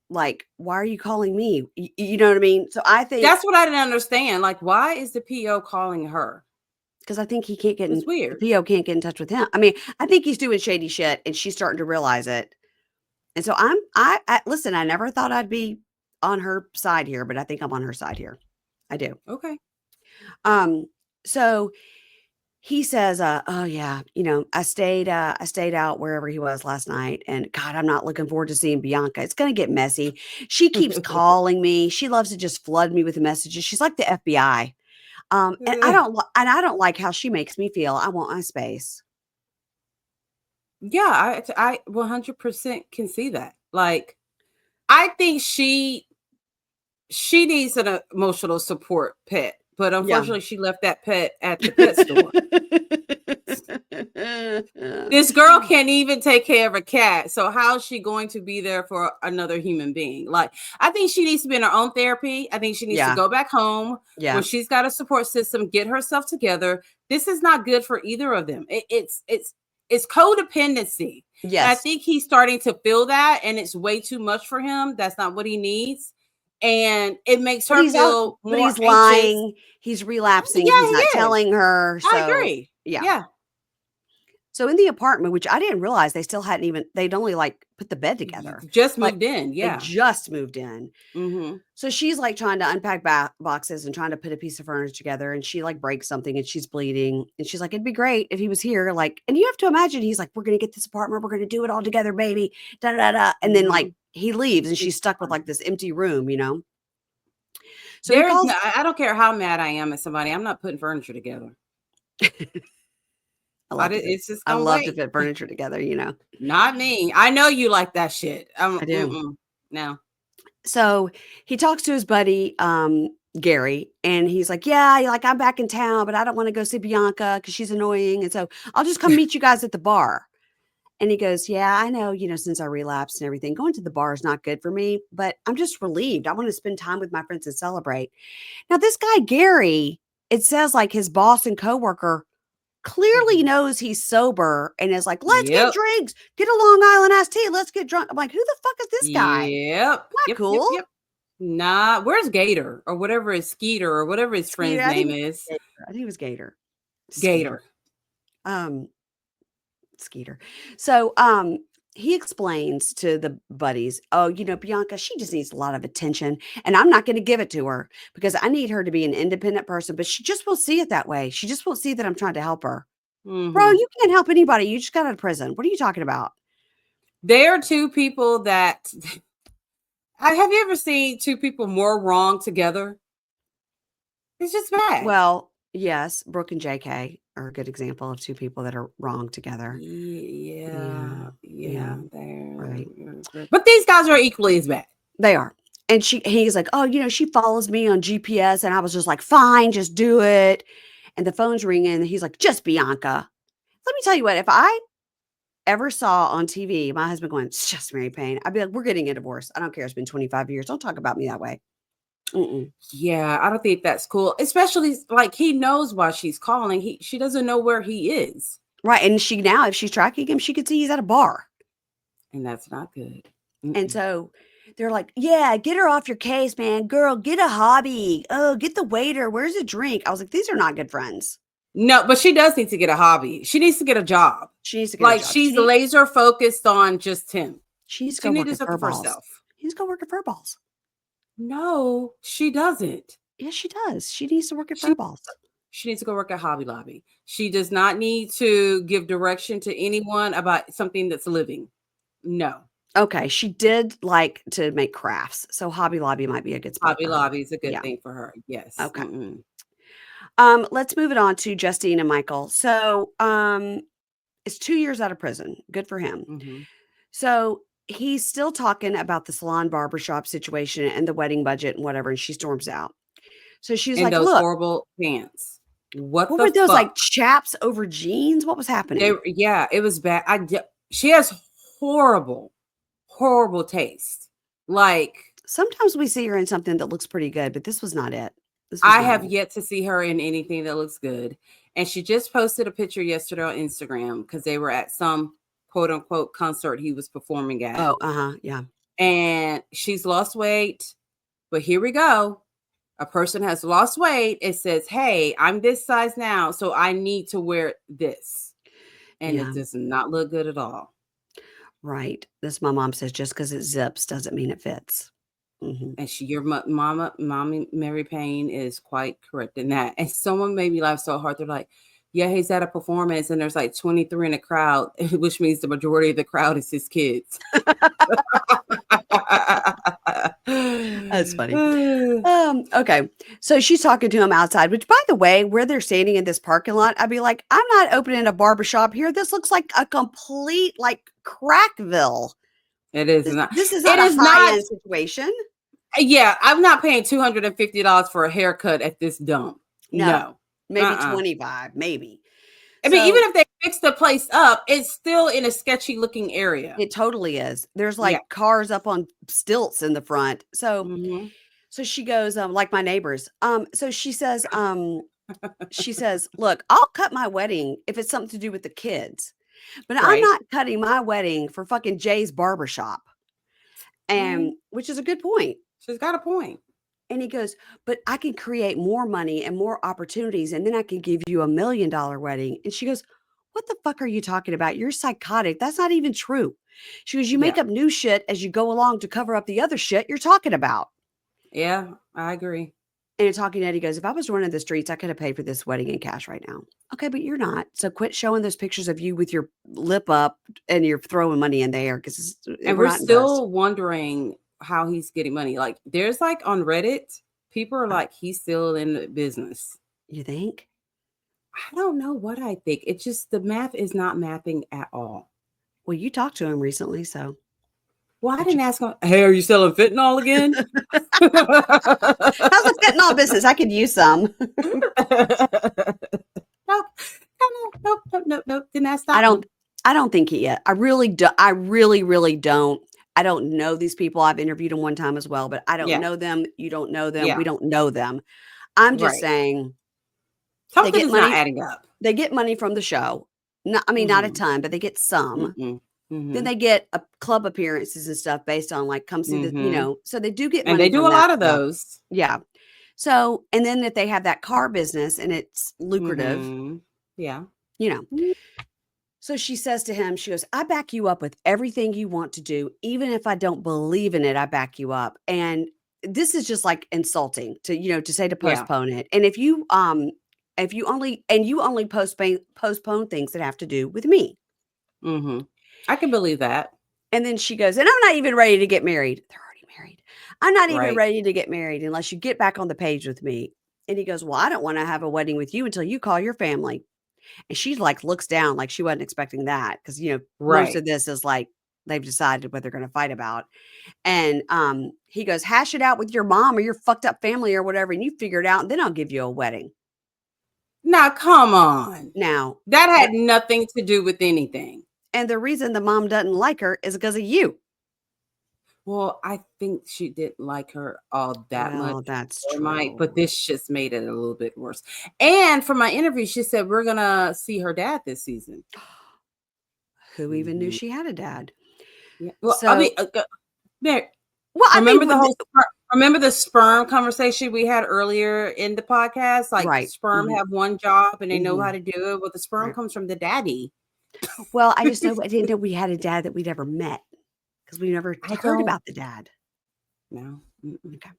like, why are you calling me? You know what I mean? So I think that's what I didn't understand. Like, why is the PO calling her? Because I think he can't get it's weird. The PO can't get in touch with him. I mean, I think he's doing shady shit and she's starting to realize it. And so I listen, I never thought I'd be on her side here, but I think I'm on her side here. I do. Okay. So he says, oh yeah, I stayed out wherever he was last night. And God, I'm not looking forward to seeing Bianca. It's going to get messy. She keeps calling me. She loves to just flood me with messages. She's like the FBI. And I don't like how she makes me feel. I want my space. Yeah, I 100% can see that. Like, I think she needs an emotional support pet, but unfortunately she left that pet at the pet store. This girl can't even take care of a cat. So how is she going to be there for another human being? Like, I think she needs to be in her own therapy. I think she needs to go back home where she's got a support system, get herself together. This is not good for either of them. It's codependency. Yes. And I think he's starting to feel that, and it's way too much for him. That's not what he needs. And it makes her feel more anxious. Lying. He's relapsing. Yeah, he's not telling her. So, I agree. Yeah. So in the apartment, which I didn't realize they'd only like put the bed together. Just moved in. Yeah. They just moved in. Mm-hmm. So she's like trying to unpack boxes and trying to put a piece of furniture together. And she like breaks something and she's bleeding. And she's like, it'd be great if he was here. Like, and you have to imagine, he's like, we're going to get this apartment. We're going to do it all together, baby. Da, da, da. And then like he leaves and she's stuck with like this empty room, So I don't care how mad I am at somebody. I'm not putting furniture together. I love to fit furniture together, Not me. I know you like that shit. I do. No. So he talks to his buddy, Gary, and he's like, yeah, like I'm back in town, but I don't want to go see Bianca because she's annoying. And so I'll just come meet you guys at the bar. And he goes, yeah, I know, since I relapsed and everything, going to the bar is not good for me, but I'm just relieved. I want to spend time with my friends and celebrate. Now, this guy, Gary, it says like his boss and coworker clearly knows he's sober and is like, let's get Yep. drinks, get a Long Island iced tea, let's get drunk. I'm like, who the fuck is this guy? Yep. Not cool. Nah, where's Gator or whatever is Skeeter or whatever his friend's name is? I think it was Gator. Gator. Skeeter. So he explains to the buddies, oh, Bianca, she just needs a lot of attention and I'm not going to give it to her because I need her to be an independent person, but she just won't see it that way. She just won't see that I'm trying to help her. Bro, you can't help anybody. You just got out of prison. What are you talking about? They are two people that have you ever seen two people more wrong together? It's just bad. Well, yes, Brooke and JK are a good example of two people that are wrong together. Yeah. Right. But these guys are equally as bad. They are. And he's like, oh, she follows me on GPS. And I was just like, fine, just do it. And the phone's ringing. And he's like, just Bianca. Let me tell you what, if I ever saw on TV my husband going, it's just Mary Payne, I'd be like, we're getting a divorce. I don't care. It's been 25 years. Don't talk about me that way. Yeah, I don't think that's cool. Especially like he knows why she's calling. She doesn't know where he is. Right. And if she's tracking him, she could see he's at a bar. And that's not good. And so they're like, yeah, get her off your case, man. Girl, get a hobby. Oh, get the waiter. Where's a drink? I was like, these are not good friends. No, but she does need to get a hobby. She needs to get a job. She needs to get a job. She's laser focused on just him. She needs to go work at Furballs. She needs to go work at Furballs. No, she doesn't. Yes, she does. She needs to work at Furballs. She needs to go work at Hobby Lobby. She does not need to give direction to anyone about something that's living. No. Okay, she did like to make crafts, so Hobby Lobby might be a good spot. Hobby Lobby is a good thing for her. Yes. Okay. Let's move it on to Justine and Michael. So, it's 2 years out of prison. Good for him. So he's still talking about the salon barbershop situation and the wedding budget and whatever, and she storms out. So she's like, those look, horrible pants. What were those fuck? Like chaps over jeans? What was happening? It was bad. She has horrible taste. Like sometimes we see her in something that looks pretty good, but this was not it. I have yet to see her in anything that looks good. And she just posted a picture yesterday on Instagram because they were at some quote unquote concert he was performing at. Oh, yeah. And she's lost weight. But here we go. A person has lost weight. It says, hey, I'm this size now, so I need to wear this. And it does not look good at all. Right. This my mom says just because it zips doesn't mean it fits. And your mommy Mary Payne is quite correct in that. And someone made me laugh so hard. They're like, yeah, he's at a performance and there's like 23 in the crowd, which means the majority of the crowd is his kids. That's funny. Okay. So she's talking to him outside, which by the way, where they're standing in this parking lot, I'd be like, I'm not opening a barbershop here. This looks like a complete like Crackville. It is not. This is not a high-end situation. Yeah, I'm not paying $250 for a haircut at this dump. No. Maybe 25, maybe. I mean, even if they fix the place up, it's still in a sketchy looking area. It totally is. There's like cars up on stilts in the front. So, so she goes, like my neighbors. So she says, look, I'll cut my wedding if it's something to do with the kids. But I'm not cutting my wedding for fucking Jay's barbershop. And which is a good point. She's got a point. And he goes, but I can create more money and more opportunities. And then I can give you $1 million wedding. And she goes, what the fuck are you talking about? You're psychotic. That's not even true. She goes, you make up new shit as you go along to cover up the other shit you're talking about. Yeah, I agree. And talking to Eddie goes, if I was running the streets, I could have paid for this wedding in cash right now. Okay, but you're not. So quit showing those pictures of you with your lip up and you're throwing money in the air. And we're still wondering how he's getting money. Like there's like on Reddit, people are like, he's still in the business. You think? I don't know what I think. It's just the math is not mathing at all. Well, you talked to him recently, so. Well, I didn't ask him, hey, are you selling fentanyl again? How's the fentanyl business? I could use some. Nope. Didn't ask that. I don't think he yet. I really don't. I don't know these people. I've interviewed them one time as well, but I don't know them. You don't know them. We don't know them. I'm just saying Something is not adding up. They get money from the show. Not a ton, but they get some. Then they get club appearances and stuff based on like come see the, so they do get money. And they do a lot of those. Yeah. So, and then if they have that car business and it's lucrative. Yeah. So she says to him, she goes, I back you up with everything you want to do. Even if I don't believe in it, I back you up. And this is just like insulting to, to say to postpone it. And if you only postpone things that have to do with me. I can believe that. And then she goes, and I'm not even ready to get married. They're already married. I'm not even ready to get married unless you get back on the page with me. And he goes, well, I don't want to have a wedding with you until you call your family. And she like looks down like she wasn't expecting that because, most of this is like they've decided what they're going to fight about. And he goes, hash it out with your mom or your fucked up family or whatever. And you figure it out and then I'll give you a wedding. Now, come on. Now, that had nothing to do with anything. And the reason the mom doesn't like her is because of you. Well, I think she didn't like her all that much. Well, that's true. But this just made it a little bit worse. And for my interview, she said, we're going to see her dad this season. Who even knew she had a dad? Yeah. Well, So, I mean, remember the sperm conversation we had earlier in the podcast? Like sperm have one job and they know how to do it. Well, the sperm comes from the daddy. Well, I just know I didn't know we had a dad that we'd ever met because we never heard about the dad. No. Okay.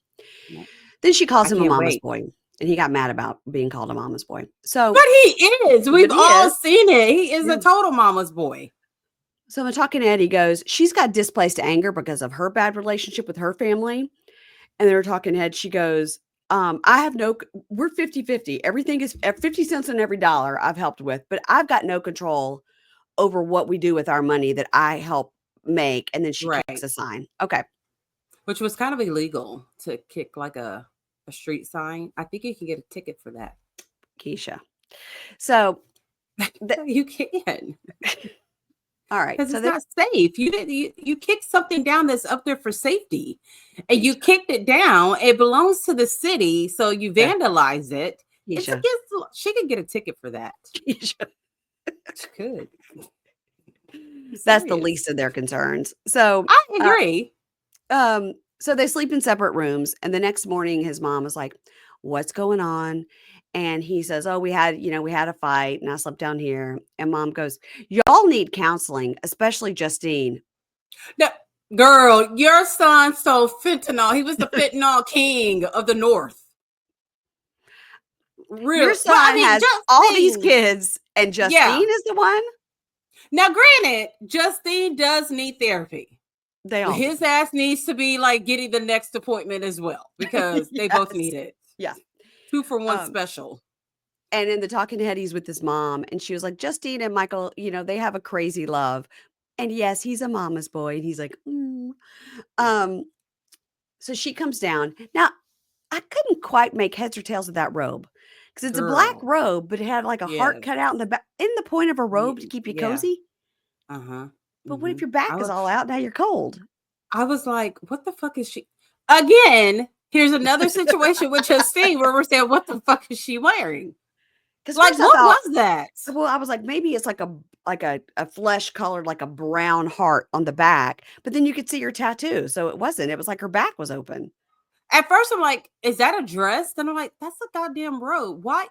No. Then she calls him a mama's boy, and he got mad about being called a mama's boy. So, but he is. We've all seen it. He is a total mama's boy. So I'm talking to Eddie. Goes, she's got displaced anger because of her bad relationship with her family. And they're talking head. She goes, we're 50-50. Everything is 50 cents on every dollar I've helped with, but I've got no control over what we do with our money that I help make. And then she kicks a sign. Okay. Which was kind of illegal to kick like a street sign. I think you can get a ticket for that. Keisha. So you can. All right. Because it's not safe. You kicked something down that's up there for safety. And you kicked it down. It belongs to the city. So you vandalize it. She could get a ticket for that. She could. That's the least of their concerns. So I agree. So they sleep in separate rooms. And the next morning, his mom was like, what's going on? And he says, oh, we had a fight and I slept down here. And mom goes, y'all need counseling, especially Justine. No, girl, your son stole fentanyl. He was the fentanyl king of the North. Really? Your son has all these kids and Justine is the one? Now, granted, Justine does need therapy. His ass needs to be like getting the next appointment as well because they both need it. Yeah. 2-for-1 special. And in the talking head, he's with his mom. And she was like, Justine and Michael, they have a crazy love. And yes, he's a mama's boy. And he's like, So she comes down. Now, I couldn't quite make heads or tails of that robe. Because it's a black robe, but it had like a heart cut out in the back. Isn't the point of a robe to keep you cozy? Uh-huh. But what if your back is all out? Now you're cold. I was like, what the fuck is she? Again, here's another situation with Justine where we're saying, what the fuck is she wearing? Because like, what was that? Well, I was like, maybe it's like a flesh colored, like a brown heart on the back. But then you could see her tattoo. So it wasn't. It was like her back was open. At first, I'm like, is that a dress? Then I'm like, that's a goddamn robe. Why?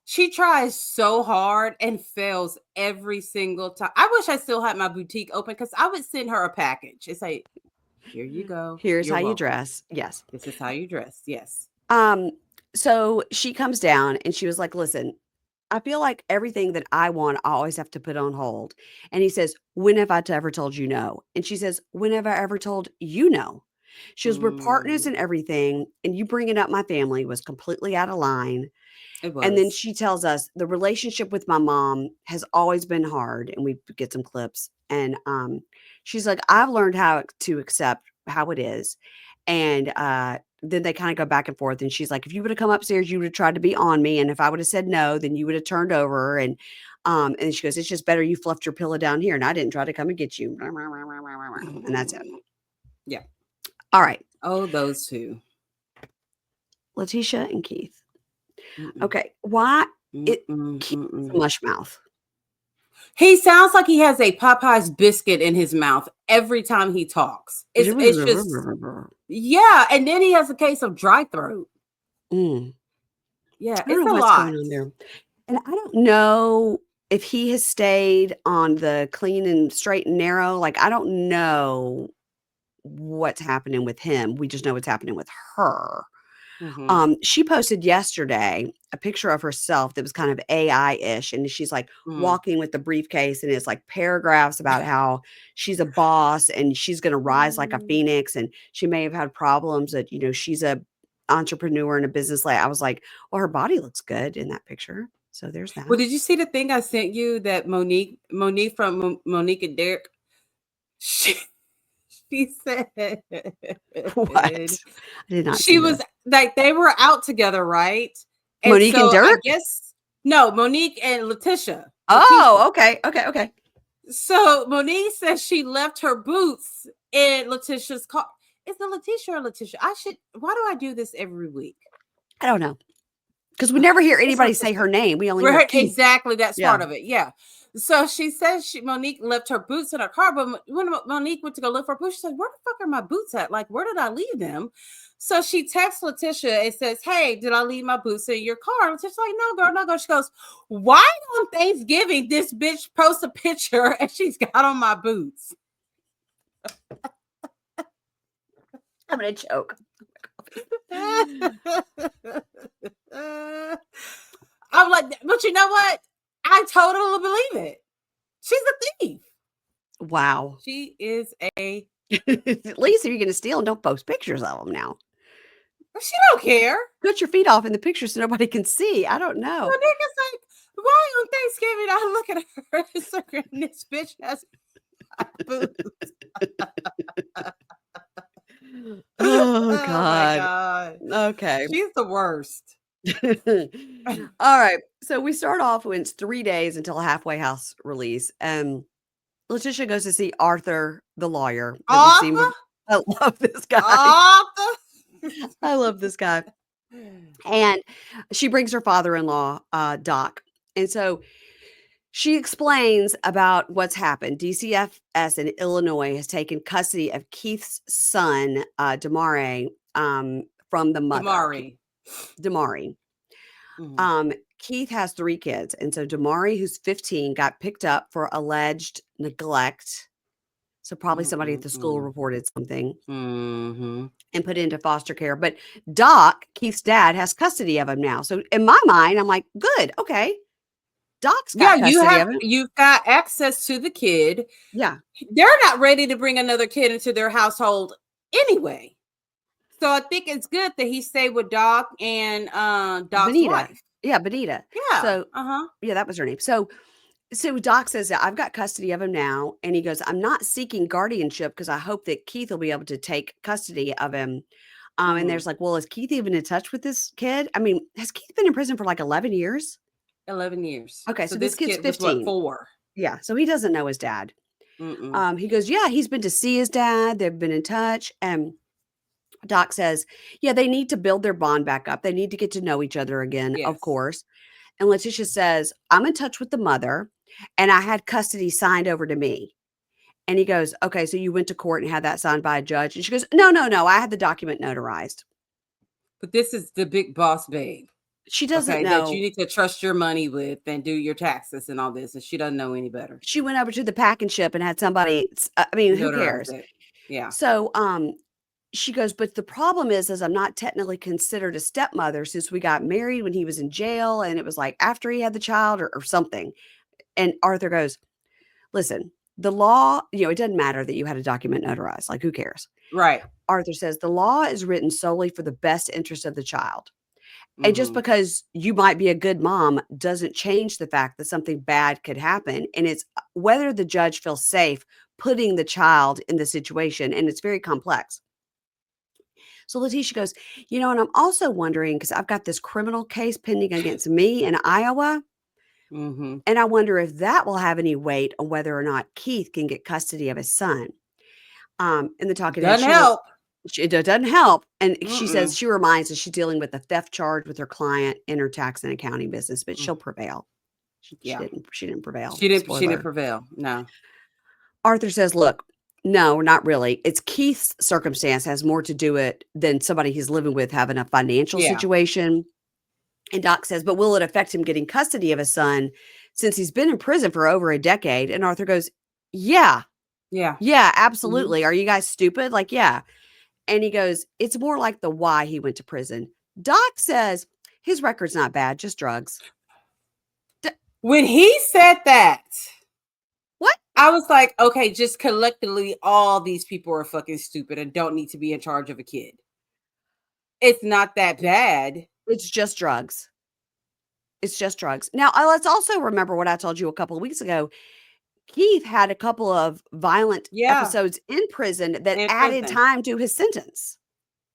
She tries so hard and fails every single time. I wish I still had my boutique open because I would send her a package. It's like, here you go. Here's how you dress. Yes. This is how you dress. Yes. So she comes down and she was like, listen, I feel like everything that I want, I always have to put on hold. And he says, when have I ever told you no? And she says, when have I ever told you no? She goes, we're partners in everything. And you bringing up my family was completely out of line. It was. And then she tells us the relationship with my mom has always been hard. And we get some clips. And she's like, I've learned how to accept how it is. And then they kind of go back and forth. And she's like, if you would have come upstairs, you would have tried to be on me. And if I would have said no, then you would have turned over. And she goes, it's just better you fluffed your pillow down here. And I didn't try to come and get you. And that's it. Yeah. All right. Oh, those two. Leticia and Keith. Okay. Why? Mm-mm, Keith is a mm-mm. mush mouth. He sounds like he has a Popeye's biscuit in his mouth every time he talks. It's just yeah, and then he has a case of dry throat. Mm. Yeah, I don't it's know a what's lot. going on there. And I don't know if he has stayed on the clean and straight and narrow. Like, I don't know what's happening with him. We just know what's happening with her. Mm-hmm. She posted yesterday a picture of herself that was kind of AI-ish, and she's like Mm. walking with the briefcase, and it's like paragraphs about how she's a boss and she's going to rise like a phoenix, and she may have had problems that she's a entrepreneur and a business lady. I was like, well, her body looks good in that picture, so there's that. Well, did you see the thing I sent you that Monique from Monique and Derek? She said What? I did not she see was this. like they were out together, right? And Monique and so I Dirk. guess no, Monique and Letitia. Oh, okay. So Monique says she left her boots in Letitia's car. Is it Letitia or Letitia? Why do I do this every week? I don't know, because we never hear It's anybody say Letitia. her name. We only hear Right, Keith. exactly. That's Yeah. part of it. Yeah. So she says Monique left her boots in her car, but when Monique went to go look for her boots, she's like, "Where the fuck are my boots at? Like, where did I leave them?" So she texts Letitia and says, "Hey, did I leave my boots in your car?" Letitia's like, "No, girl, no, girl." She goes, "Why on Thanksgiving this bitch posts a picture and she's got on my boots?" I'm gonna choke. I'm like, but you know what? I totally believe it. She's a thief. Wow. She is a. At least if you're gonna steal, don't post pictures of them now. She don't care. Put your feet off in the picture so nobody can see. I don't know. The nigga's like, why on Thanksgiving I look at her Instagram and this bitch has boots? Oh Oh my God. God. Okay. She's the worst. All right. So we start off when it's 3 days until a halfway house release. Letitia goes to see Arthur, the lawyer that we've seen Arthur? before. I love this guy. Arthur? I love this guy. And she brings her father-in-law, Doc. And so she explains about what's happened. DCFS in Illinois has taken custody of Keith's son, Damari, from the mother, Damari. Mm-hmm. Keith has 3 kids. And so Damari, who's 15, got picked up for alleged neglect. So probably somebody at the school reported something and put into foster care. But Doc, Keith's dad, has custody of him now. So in my mind, I'm like, good, okay. Doc's got custody of him. You've got access to the kid. Yeah. They're not ready to bring another kid into their household anyway. So I think it's good that he stayed with Doc and Doc's wife. Yeah, Benita. Yeah. So yeah, that was her name. So Doc says that I've got custody of him now. And he goes, I'm not seeking guardianship because I hope that Keith will be able to take custody of him. And there's like, well, is Keith even in touch with this kid? I mean, has Keith been in prison for like 11 years? 11 years. Okay, so this kid's kid 15. was, 4? Yeah, so he doesn't know his dad. He goes, yeah, he's been to see his dad. They've been in touch. And Doc says, yeah, they need to build their bond back up. They need to get to know each other again, of course. And Letitia says, I'm in touch with the mother, and I had custody signed over to me. And he goes, okay, so you went to court and had that signed by a judge? And she goes, no, I had the document notarized. But this is the big boss babe. She doesn't know. That you need to trust your money with and do your taxes and all this. And she doesn't know any better. She went over to the packing ship and had somebody, who cares? Yeah. So, she goes, but the problem is I'm not technically considered a stepmother since we got married when he was in jail. And it was like after he had the child or something. And Arthur goes, listen, the law, it doesn't matter that you had a document notarized. Like, who cares? Right. Arthur says the law is written solely for the best interest of the child. And just because you might be a good mom doesn't change the fact that something bad could happen. And it's whether the judge feels safe putting the child in the situation. And it's very complex. So Letitia goes, and I'm also wondering, because I've got this criminal case pending against me in Iowa. And I wonder if that will have any weight on whether or not Keith can get custody of his son. In the talking head, doesn't help. It doesn't help. And she Mm-mm. says, she reminds us she's dealing with a theft charge with her client in her tax and accounting business, but Mm. she'll prevail. She Yeah. didn't prevail. She didn't Spoiler. prevail. No. Arthur says, look, no, not really. It's Keith's circumstance has more to do it than somebody he's living with having a financial Yeah. situation. And Doc says, but will it affect him getting custody of his son since he's been in prison for over a decade? And Arthur goes, yeah, Yeah. yeah, Mhm. absolutely. Are you guys stupid? Like, yeah. And he goes, it's more like the why he went to prison. Doc says his record's not bad, just drugs. When he said that, What? I was like, okay, just collectively, all these people are fucking stupid and don't need to be in charge of a kid. It's not that bad. It's just drugs. It's just drugs. Now, let's also remember what I told you a couple of weeks ago. Keith had a couple of violent Yeah. episodes in prison that In added prison. time to his sentence.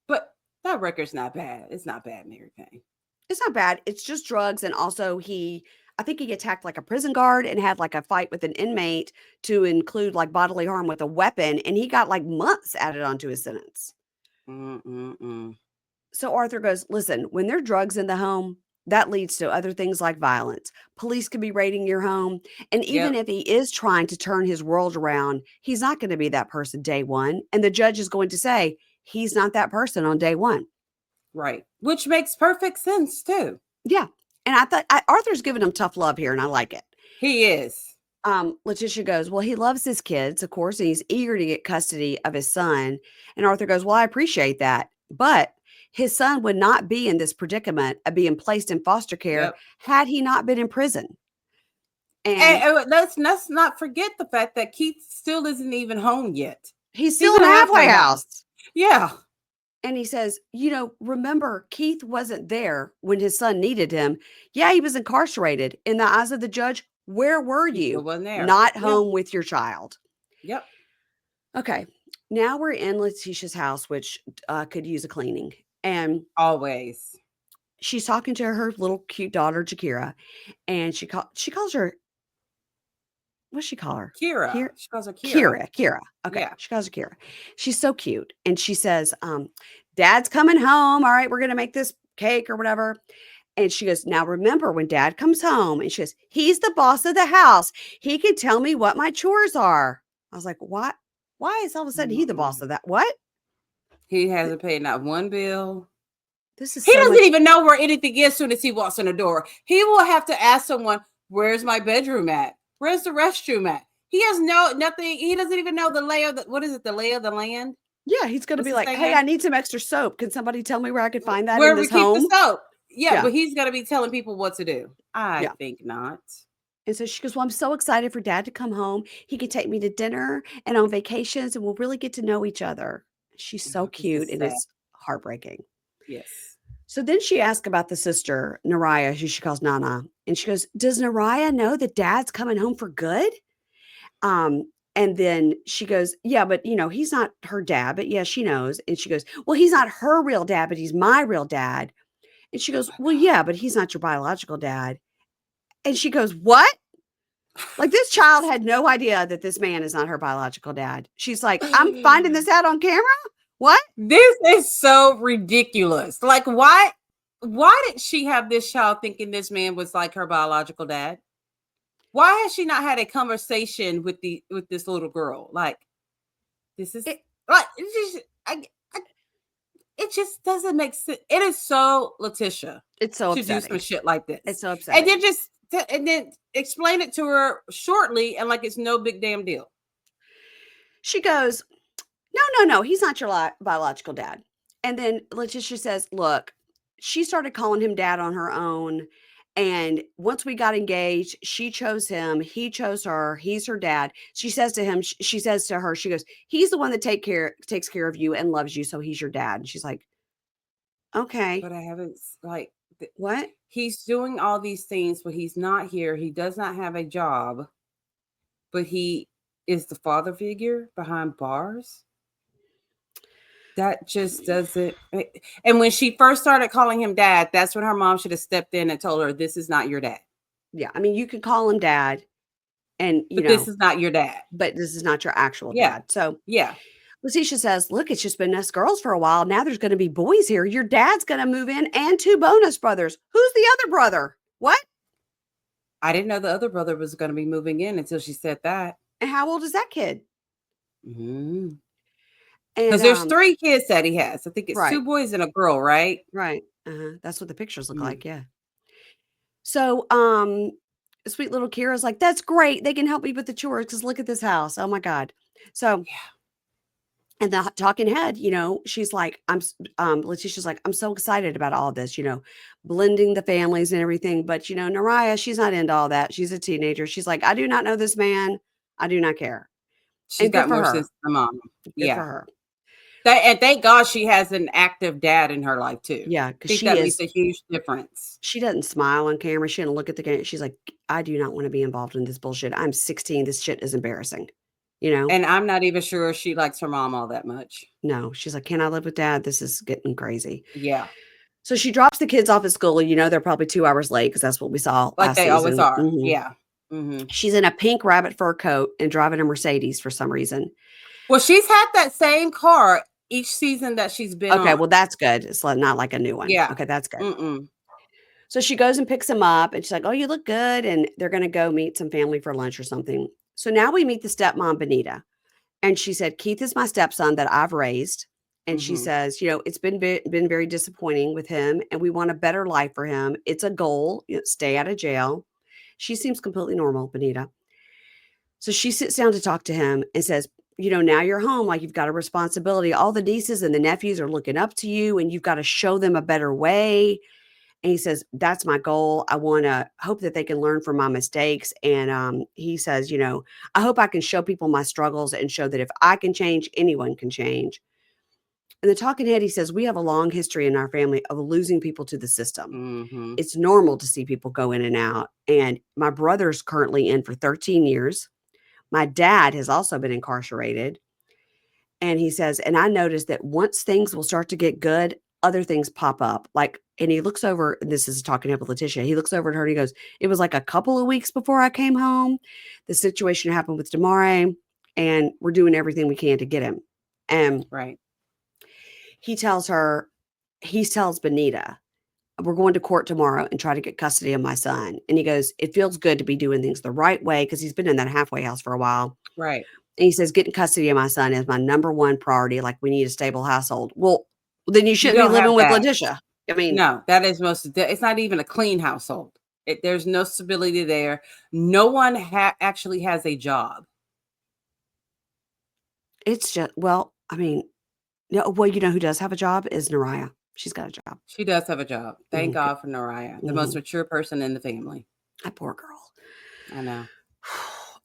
But that record's not bad. It's not bad, Mary Payne. It's not bad. It's just drugs. And also I think he attacked like a prison guard and had like a fight with an inmate to include like bodily harm with a weapon. And he got like months added onto his sentence. Mm-mm-mm. So Arthur goes, listen, when there are drugs in the home, that leads to other things like violence. Police could be raiding your home. And even Yep. if he is trying to turn his world around, he's not going to be that person day one. And the judge is going to say he's not that person on day one. Right. Which makes perfect sense too. Yeah. And I thought Arthur's giving him tough love here, and I like it. He is. Leticia goes, well, he loves his kids, of course, and he's eager to get custody of his son. And Arthur goes, well, I appreciate that. But his son would not be in this predicament of being placed in foster care Yep. had he not been in prison. And let's not forget the fact that Keith still isn't even home yet. He's still in a halfway house. Yeah. And he says, remember, Keith wasn't there when his son needed him. Yeah, he was incarcerated. In the eyes of the judge, where were He you? still wasn't there. Not Yeah. home with your child. Yep. Okay. Now we're in Leticia's house, which could use a cleaning. And Always. she's talking to her little cute daughter, Jakira. And she calls her, what's she call her? Kira. She calls her Kira. Kira. Okay. Yeah. She calls her Kira. She's so cute. And she says, Dad's coming home. All right, we're going to make this cake or whatever. And she goes, now remember when Dad comes home, and she goes, he's the boss of the house. He can tell me what my chores are. I was like, what? Why is all of a sudden he the boss of that? What? He hasn't paid not one bill. This is He doesn't even know where anything is soon as he walks in the door. He will have to ask someone, where's my bedroom at? Where's the restroom at? He has nothing. He doesn't even know the lay of the, what is it? The lay of the land? Yeah, he's going to be like, hey, I need some extra soap. Can somebody tell me where I could find that where in this we keep home? the soap. Yeah, but he's going to be telling people what to do. I think not. And so she goes, well, I'm so excited for Dad to come home. He could take me to dinner and on vacations, and we'll really get to know each other. She's so cute, and it's heartbreaking. Yes. So then she asked about the sister, Zeruiah, who she calls Nana. And she goes, does Zeruiah know that Dad's coming home for good? And then she goes, yeah, but he's not her dad, but yeah, she knows. And she goes, well, he's not her real dad, but he's my real dad. And she goes, well, yeah, but he's not your biological dad. And she goes, what? Like, this child had no idea that this man is not her biological dad. She's like, I'm finding this out on camera? What? This is so ridiculous. Like, why did she have this child thinking this man was like her biological dad? Why has she not had a conversation with this little girl? Like, this is it just doesn't make sense. It is so LaTisha. It's so to upsetting. do some shit like this. It's so upsetting. And then explain it to her shortly and like it's no big damn deal. She goes, no, he's not your biological dad. And then Leticia says, look, she started calling him dad on her own. And once we got engaged, she chose him. He chose her. He's her dad. She says to him, she says to her, she goes, he's the one that takes care of you and loves you. So he's your dad. And she's like, okay. But I haven't like what? He's doing all these things, but he's not here. He does not have a job, but he is the father figure behind bars. That just doesn't. And when she first started calling him dad, that's when her mom should have stepped in and told her, this is not your dad. Yeah. I mean, you can call him dad and, but this is not your dad. But this is not your actual dad. So, yeah. Leticia says, look, it's just been us girls for a while. Now there's going to be boys here. Your dad's going to move in and 2 bonus brothers. Who's the other brother? What? I didn't know the other brother was going to be moving in until she said that. And how old is that kid? Because And there's 3 kids that he has. I think it's right. 2 boys and a girl, right? Right. That's what the pictures look Mm. like. Yeah. So, sweet little Kira's like, that's great. They can help me with the chores because look at this house. Oh my God. So, and the talking head, she's like, Letitia's like, I'm so excited about all this, blending the families and everything. But, Nariah, she's not into all that. She's a teenager. She's like, I do not know this man. I do not care. She's And good got for more her. sense than mom. Good for her. And thank God she has an active dad in her life too. Yeah, I think that makes a huge difference. She doesn't smile on camera. She doesn't look at the camera. She's like, I do not want to be involved in this bullshit. I'm 16. This shit is embarrassing. And I'm not even sure she likes her mom all that much. No, she's like, can I live with dad? This is getting crazy. Yeah. So she drops the kids off at school. They're probably 2 hours late because that's what we saw Like last they season. always are. Mm-hmm. Yeah. Mm-hmm. She's in a pink rabbit fur coat and driving a Mercedes for some reason. Well, she's had that same car each season that she's been on. Well, that's good. It's not like a new one. Yeah. Okay, that's good. Mm-mm. So she goes and picks him up and she's like, oh, you look good. And they're going to go meet some family for lunch or something. So now we meet the stepmom, Benita. And she said, Keith is my stepson that I've raised. And she says, it's been very disappointing with him and we want a better life for him. It's a goal, stay out of jail. She seems completely normal, Benita. So she sits down to talk to him and says, now you're home, like you've got a responsibility. All the nieces and the nephews are looking up to you and you've got to show them a better way. And he says, that's my goal. I want to hope that they can learn from my mistakes. And he says, I hope I can show people my struggles and show that if I can change, anyone can change. And the talking head, he says, we have a long history in our family of losing people to the system. Mm-hmm. It's normal to see people go in and out. And my brother's currently in for 13 years. My dad has also been incarcerated. And he says, and I noticed that once things will start to get good, other things pop up. And he looks over, and this is talking about Leticia. He looks over at her and he goes, it was like a couple of weeks before I came home. The situation happened with Damare, and we're doing everything we can to get him. And right. he tells Benita, we're going to court tomorrow and try to get custody of my son. And he goes, it feels good to be doing things the right way because he's been in that halfway house for a while. Right. And he says, getting custody of my son is my number one priority. Like, we need a stable household. Well, then you shouldn't be living with Leticia. I mean, no, that is it's not even a clean household. There's no stability there. No one actually has a job. It's just, well, I mean, who does have a job is Nariah. She's got a job. She does have a job. Thank God for Nariah, the most mature person in the family. That poor girl. I know.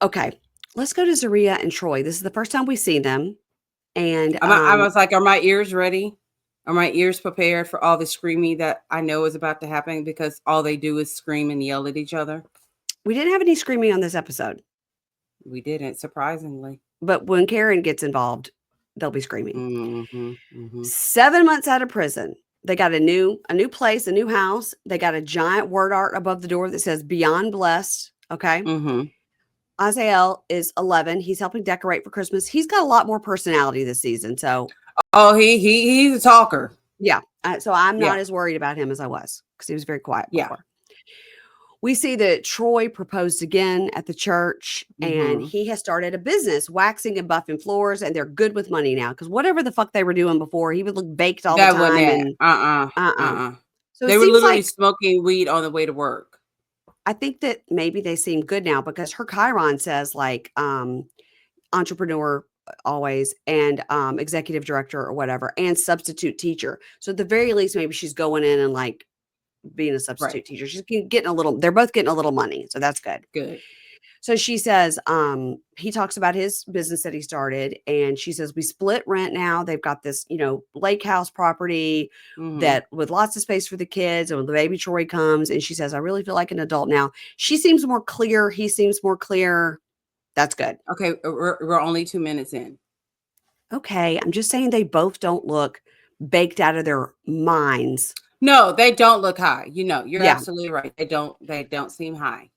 Okay, let's go to Zeria and Troy. This is the first time we've seen them. And I was like, are my ears ready? Are my ears prepared for all the screaming that I know is about to happen? Because all they do is scream and yell at each other. We didn't have any screaming on this episode. We didn't, surprisingly. But when Karen gets involved, they'll be screaming. Mm-hmm, mm-hmm. 7 months out of prison. They got a new place, a new house. They got a giant word art above the door that says Beyond Blessed. Okay. Mm-hmm. Isaiah is 11. He's helping decorate for Christmas. He's got a lot more personality this season. So, he's a talker. Yeah. So I'm not as worried about him as I was because he was very quiet before. Yeah. We see that Troy proposed again at the church, and he has started a business, waxing and buffing floors, and they're good with money now because whatever the fuck they were doing before, he would look baked all the time. And So they were literally smoking weed on the way to work. I think that maybe they seem good now because her Chiron says entrepreneur always and executive director or whatever and substitute teacher. So at the very least, maybe she's going in and being a substitute teacher. She's getting they're both getting a little money. So that's good. Good. So she says, he talks about his business that he started, and she says, we split rent now. They've got this, lake house property that with lots of space for the kids. And when the baby Troy comes, and she says, I really feel like an adult now. She seems more clear. He seems more clear. That's good. Okay. We're only 2 minutes in. Okay. I'm just saying they both don't look baked out of their minds. No, they don't look high. You're absolutely right. They don't seem high.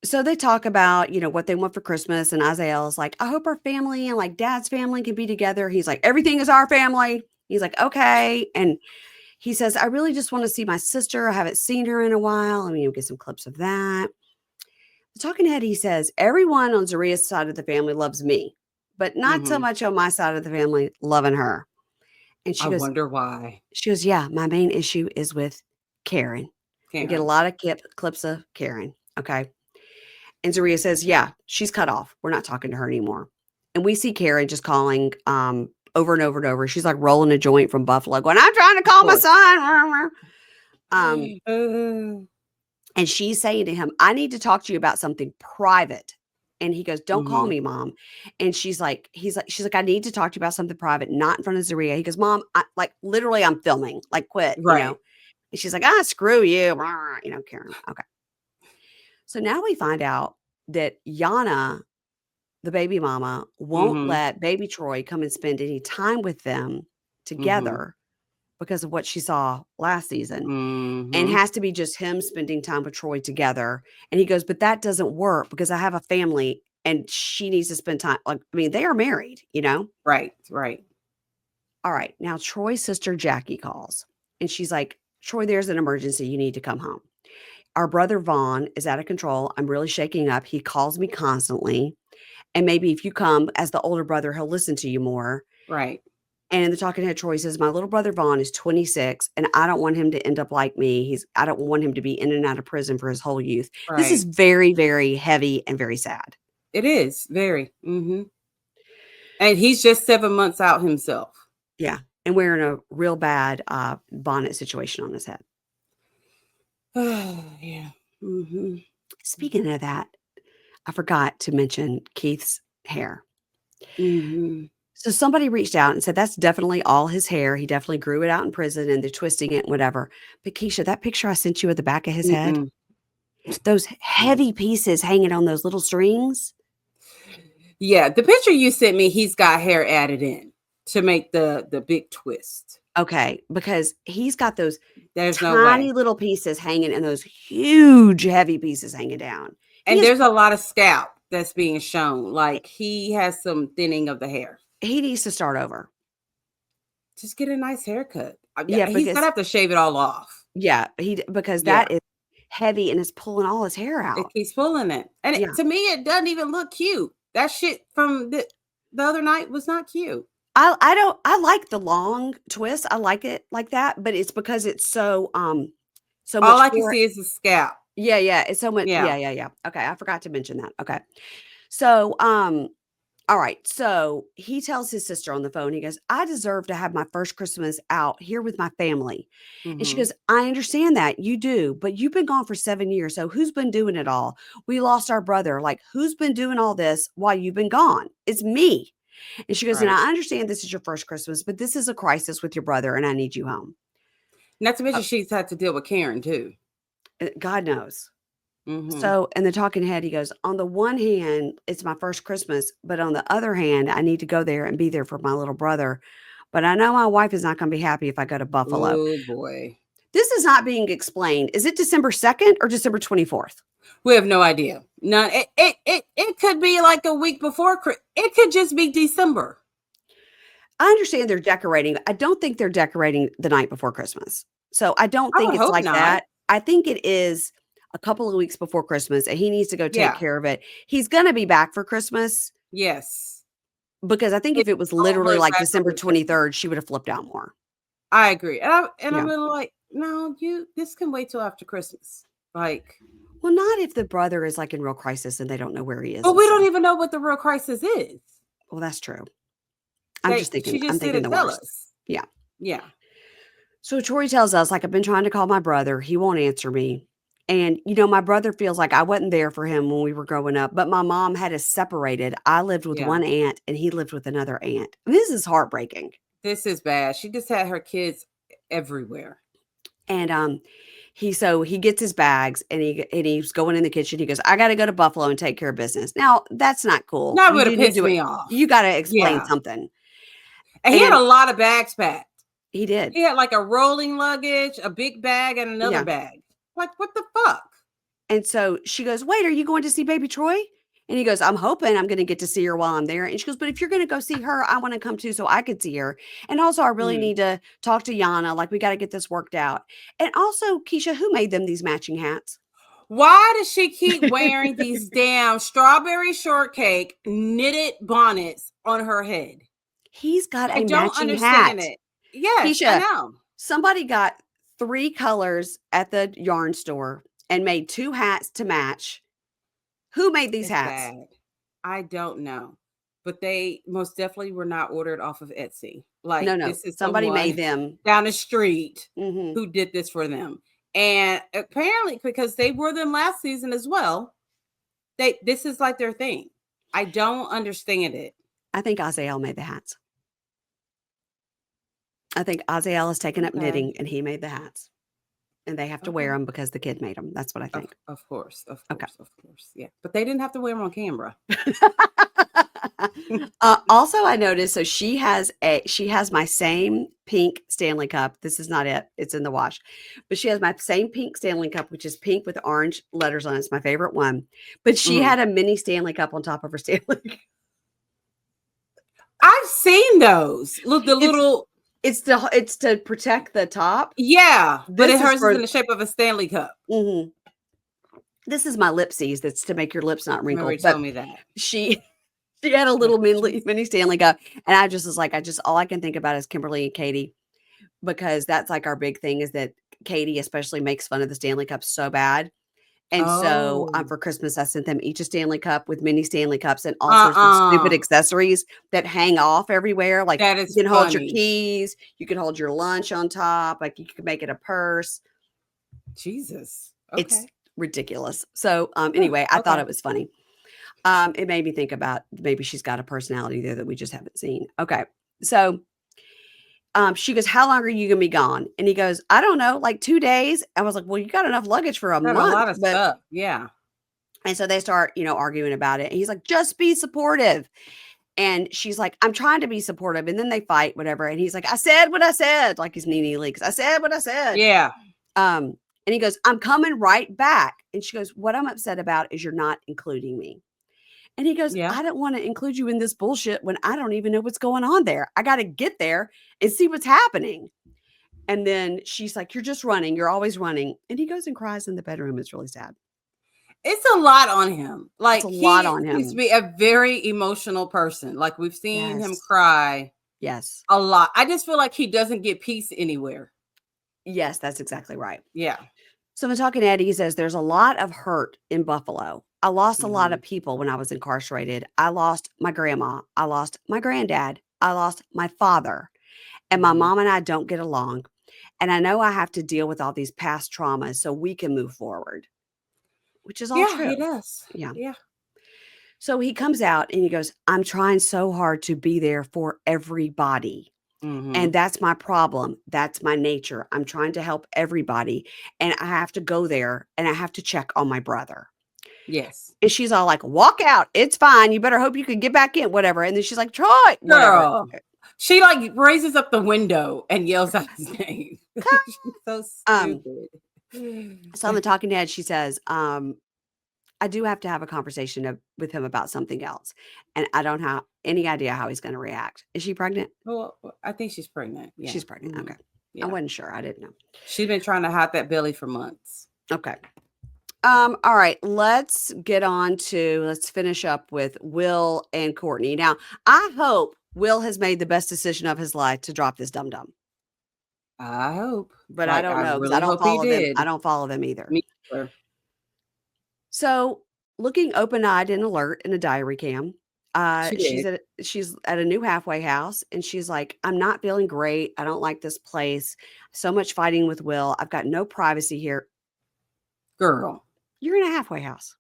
So they talk about, what they want for Christmas. And Isaiah's like, I hope our family and like dad's family can be together. He's like, everything is our family. He's like, okay. And he says, I really just want to see my sister. I haven't seen her in a while. I mean, you'll get some clips of that. The talking head, he says, everyone on Zeria's side of the family loves me, but not so much on my side of the family loving her. And I wonder why. she goes, yeah, my main issue is with Karen. We get a lot of clips of Karen. Okay. And Zeria says, yeah, she's cut off. We're not talking to her anymore. And we see Karen just calling over and over and over. She's like rolling a joint from Buffalo going, I'm trying to call my son. And she's saying to him, I need to talk to you about something private. And he goes, don't call me, Mom. And she's like, I need to talk to you about something private, not in front of Zeria. He goes, Mom, literally I'm filming, like quit, And she's like, screw you. Karen. Okay. So now we find out that Yana, the baby mama, won't let baby Troy come and spend any time with them together because of what she saw last season, and has to be just him spending time with Troy together. And he goes, but that doesn't work because I have a family and she needs to spend time. They are married, Right. All right. Now Troy's sister Jackie calls and she's like, Troy, there's an emergency. You need to come home. Our brother Vaughn is out of control. I'm really shaking up. He calls me constantly. And maybe if you come as the older brother, he'll listen to you more. Right. And in the talking head, Troy says, my little brother Vaughn is 26 and I don't want him to end up like me. I don't want him to be in and out of prison for his whole youth. Right. This is very, very heavy and very sad. It is very. And he's just 7 months out himself. Yeah. And wearing a real bad bonnet situation on his head. Oh, yeah. Speaking of that, I forgot to mention Keith's hair. So somebody reached out and said, that's definitely all his hair. He definitely grew it out in prison and they're twisting it and whatever. But Keisha, that picture I sent you at the back of his head, those heavy pieces hanging on those little strings. Yeah. The picture you sent me, he's got hair added in to make the big twist. Okay. Because he's got those tiny little pieces hanging and those huge heavy pieces hanging down. And there's a lot of scalp that's being shown. Like he has some thinning of the hair. He needs to start over. Just get a nice haircut. Yeah, he's gonna have to shave it all off. Yeah, because that is heavy and it's pulling all his hair out. It keeps pulling it, and to me, it doesn't even look cute. That shit from the other night was not cute. I like the long twist. I like it like that, but it's because it's so so much. All I can see is the scalp. Yeah, it's so much. Yeah. Okay, I forgot to mention that. Okay, so all right. So he tells his sister on the phone, he goes, I deserve to have my first Christmas out here with my family. And she goes, I understand that you do, but you've been gone for 7 years. So who's been doing it all? We lost our brother. Like, who's been doing all this while you've been gone? It's me. And she goes, and I understand this is your first Christmas, but this is a crisis with your brother and I need you home. Not to mention she's had to deal with Karen too. God knows. So, in the talking head, he goes, on the one hand, it's my first Christmas, but on the other hand, I need to go there and be there for my little brother. But I know my wife is not going to be happy if I go to Buffalo. Oh, boy. This is not being explained. Is it December 2nd or December 24th? We have no idea. No, it could be like a week before. It could just be December. I understand they're decorating. I don't think they're decorating the night before Christmas. So I don't think it's like that. I think it is a couple of weeks before Christmas and he needs to go take care of it. He's going to be back for Christmas. Yes. Because I think if it was literally like December 23rd, she would have flipped out more. I agree. And I'm really like, no, this can wait till after Christmas. Like, well, not if the brother is like in real crisis and they don't know where he is. But we don't even know what the real crisis is. Well, that's true. I'm just thinking the worst. Yeah. Yeah. So Troy tells us, like, I've been trying to call my brother. He won't answer me. And, my brother feels like I wasn't there for him when we were growing up, but my mom had us separated. I lived with one aunt and he lived with another aunt. This is heartbreaking. This is bad. She just had her kids everywhere. And he gets his bags and he's going in the kitchen. He goes, I got to go to Buffalo and take care of business. Now, that's not cool. That would have pissed me off. You got to explain something. And he had a lot of bags packed. He did. He had like a rolling luggage, a big bag, and another bag. Like, what the fuck? And so she goes, wait, are you going to see baby Troy? And he goes, I'm hoping I'm going to get to see her while I'm there. And she goes, but if you're going to go see her, I want to come too so I could see her. And also, I really need to talk to Yana. Like, we got to get this worked out. And also, Keisha, who made them these matching hats? Why does she keep wearing these damn strawberry shortcake knitted bonnets on her head? He's got I a don't matching understand hat. it. Yes, I Keisha, know. somebody got 3 colors at the yarn store and made 2 hats to match. Who made these It's hats? sad. I don't know. But they most definitely were not ordered off of Etsy. Like, No. this is Somebody made someone them. down the street Mhm. who did this for them. And apparently, because they wore them last season as well, this is like their thing. I don't understand it. I think Azael made the hats. I think Azael has taken up knitting and he made the hats. And they have to wear them because the kid made them. That's what I think. Of course. Okay. Of course. Yeah. But they didn't have to wear them on camera. Also, I noticed, so she has my same pink Stanley Cup. This is not it. It's in the wash. But she has my same pink Stanley Cup, which is pink with orange letters on it. It's my favorite one. But she had a mini Stanley Cup on top of her Stanley Cup. I've seen those. Look, the little... It's to protect the top. Yeah, but hers is in the shape of a Stanley Cup. Mm-hmm. This is my lipsies. That's to make your lips not wrinkle. Remember, you told me that. She had a little mini Stanley Cup, and I just was like, all I can think about is Kimberly and Katie, because that's like our big thing is that Katie especially makes fun of the Stanley Cup so bad. And so for Christmas, I sent them each a Stanley Cup with mini Stanley Cups and all sorts of stupid accessories that hang off everywhere. Like, that is you can hold your keys, you can hold your lunch on top, like you can make it a purse. Jesus. Okay. It's ridiculous. So anyway, I thought it was funny. It made me think about maybe she's got a personality there that we just haven't seen. Okay. So she goes, how long are you gonna be gone? And he goes, I don't know, like 2 days. I was like, well, you got enough luggage for a month. A lot of stuff. Yeah. And so they start, arguing about it. And he's like, just be supportive. And she's like, I'm trying to be supportive. And then they fight, whatever. And he's like, I said what I said, like his Nene Leaks. I said what I said. Yeah. And he goes, I'm coming right back. And she goes, what I'm upset about is you're not including me. And he goes, I don't want to include you in this bullshit when I don't even know what's going on there. I got to get there and see what's happening. And then she's like, you're just running. You're always running. And he goes and cries in the bedroom. It's really sad. It's a lot on him. Like, it's a lot on him. He seems to be a very emotional person. Like, we've seen him cry. Yes. A lot. I just feel like he doesn't get peace anywhere. Yes, that's exactly right. Yeah. So I'm talking to Eddie. He says, there's a lot of hurt in Buffalo. I lost a lot of people when I was incarcerated. I lost my grandma. I lost my granddad. I lost my father. And my mom and I don't get along. And I know I have to deal with all these past traumas so we can move forward, which is all true. Yeah, he does. Yeah. Yeah. So he comes out and he goes, I'm trying so hard to be there for everybody. And that's my problem. That's my nature. I'm trying to help everybody. And I have to go there and I have to check on my brother. Yes. And she's all like, walk out. It's fine. You better hope you can get back in, whatever. And then she's like, Troy, girl. Whatever. She like raises up the window and yells out his name. She's so stupid. So on the talking head, she says, I do have to have a conversation with him about something else. And I don't have any idea how he's going to react. Is she pregnant? Well, I think she's pregnant. Yeah. She's pregnant. Okay. Yeah. I wasn't sure. I didn't know. She's been trying to hide that belly for months. Okay. All right. Let's finish up with Will and Courtney. Now, I hope Will has made the best decision of his life to drop this dum-dum. I hope. But I don't know. Really I don't follow them. I don't follow them either. Me either. So looking open-eyed and alert in a diary cam. She's at a new halfway house and she's like, I'm not feeling great. I don't like this place. So much fighting with Will. I've got no privacy here. Girl, you're in a halfway house.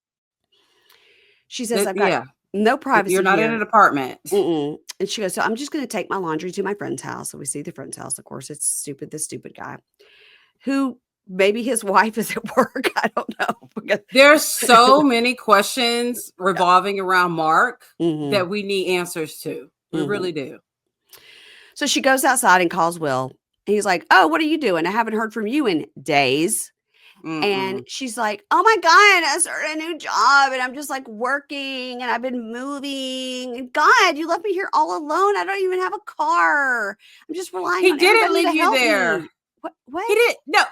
She says, I've got no privacy. You're not in an apartment. And she goes, so I'm just going to take my laundry to my friend's house. So we see the friend's house. Of course, it's this stupid guy who maybe his wife is at work. I don't know. There's so many questions revolving around Mark that we need answers to. We really do. So she goes outside and calls Will. And he's like, oh, what are you doing? I haven't heard from you in days. And she's like, oh my God, I started a new job and I'm just like working and I've been moving. And God, you left me here all alone. I don't even have a car. I'm just relying He on didn't everybody leave to you help there. me. What? He didn't. No,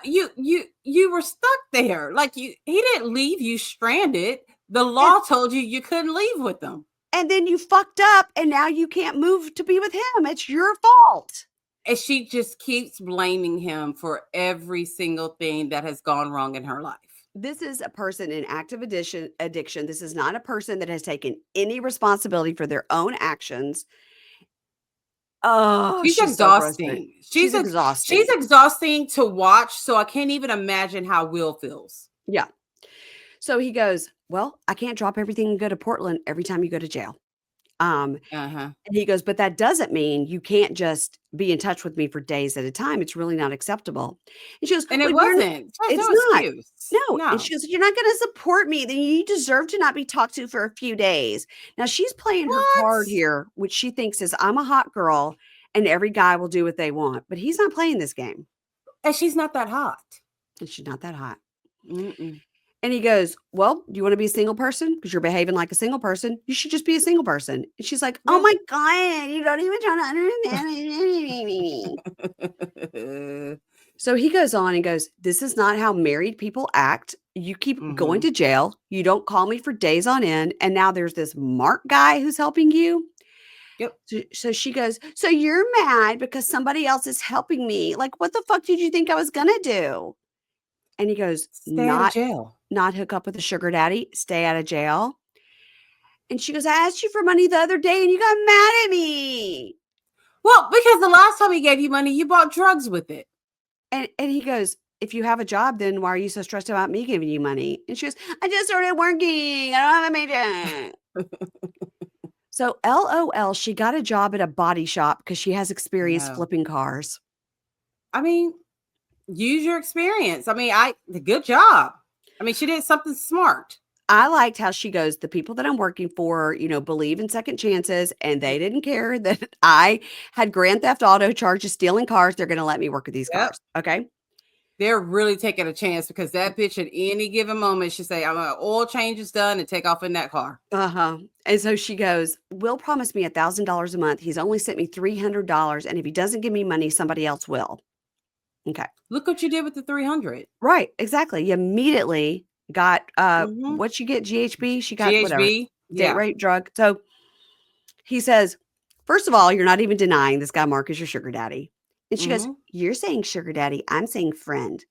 you were stuck there. Like he didn't leave you stranded. The law told you couldn't leave with them. And then you fucked up and now you can't move to be with him. It's your fault. And she just keeps blaming him for every single thing that has gone wrong in her life. This is a person in active addiction. This is not a person that has taken any responsibility for their own actions. Oh, she's so frustrating. exhausting. She's exhausting. She's exhausting to watch. So I can't even imagine how Will feels. Yeah. So he goes, well, I can't drop everything and go to Portland every time you go to jail. And he goes, but that doesn't mean you can't just be in touch with me for days at a time. It's really not acceptable. And she goes, and it well, wasn't. It's no not. excuse. No. And she goes, you're not going to support me. Then you deserve to not be talked to for a few days. Now she's playing her card here, which she thinks is I'm a hot girl and every guy will do what they want. But he's not playing this game. And she's not that hot. And she's not that hot. And he goes, well, do you want to be a single person? Because you're behaving like a single person. You should just be a single person. And she's like, oh my God, you don't even try to understand me. So he goes on and goes, this is not how married people act. You keep going to jail. You don't call me for days on end. And now there's this Mark guy who's helping you. Yep. So she goes, so you're mad because somebody else is helping me. Like, what the fuck did you think I was going to do? And he goes, stay out of jail. Not hook up with a sugar daddy, stay out of jail. And she goes, I asked you for money the other day and you got mad at me. Well, because the last time he gave you money, you bought drugs with it. And he goes, if you have a job, then why are you so stressed about me giving you money? And she goes, I just started working. I don't have a major. So LOL, she got a job at a body shop because she has experience flipping cars. I mean, use your experience. I mean, good job. I mean, she did something smart. I liked how she goes, the people that I'm working for, believe in second chances, and they didn't care that I had grand theft auto charges stealing cars. They're going to let me work with these cars. Okay. They're really taking a chance because that bitch at any given moment should say, I'm oil change is done and take off in that car. And so she goes, Will promised me $1,000 a month. He's only sent me $300. And if he doesn't give me money, somebody else will. Okay. Look what you did with the 300. Right. Exactly. You immediately got what you get, GHB. She got GHB, whatever. Date rape drug. So he says, first of all, you're not even denying this guy Mark is your sugar daddy. And she goes, you're saying sugar daddy. I'm saying friend.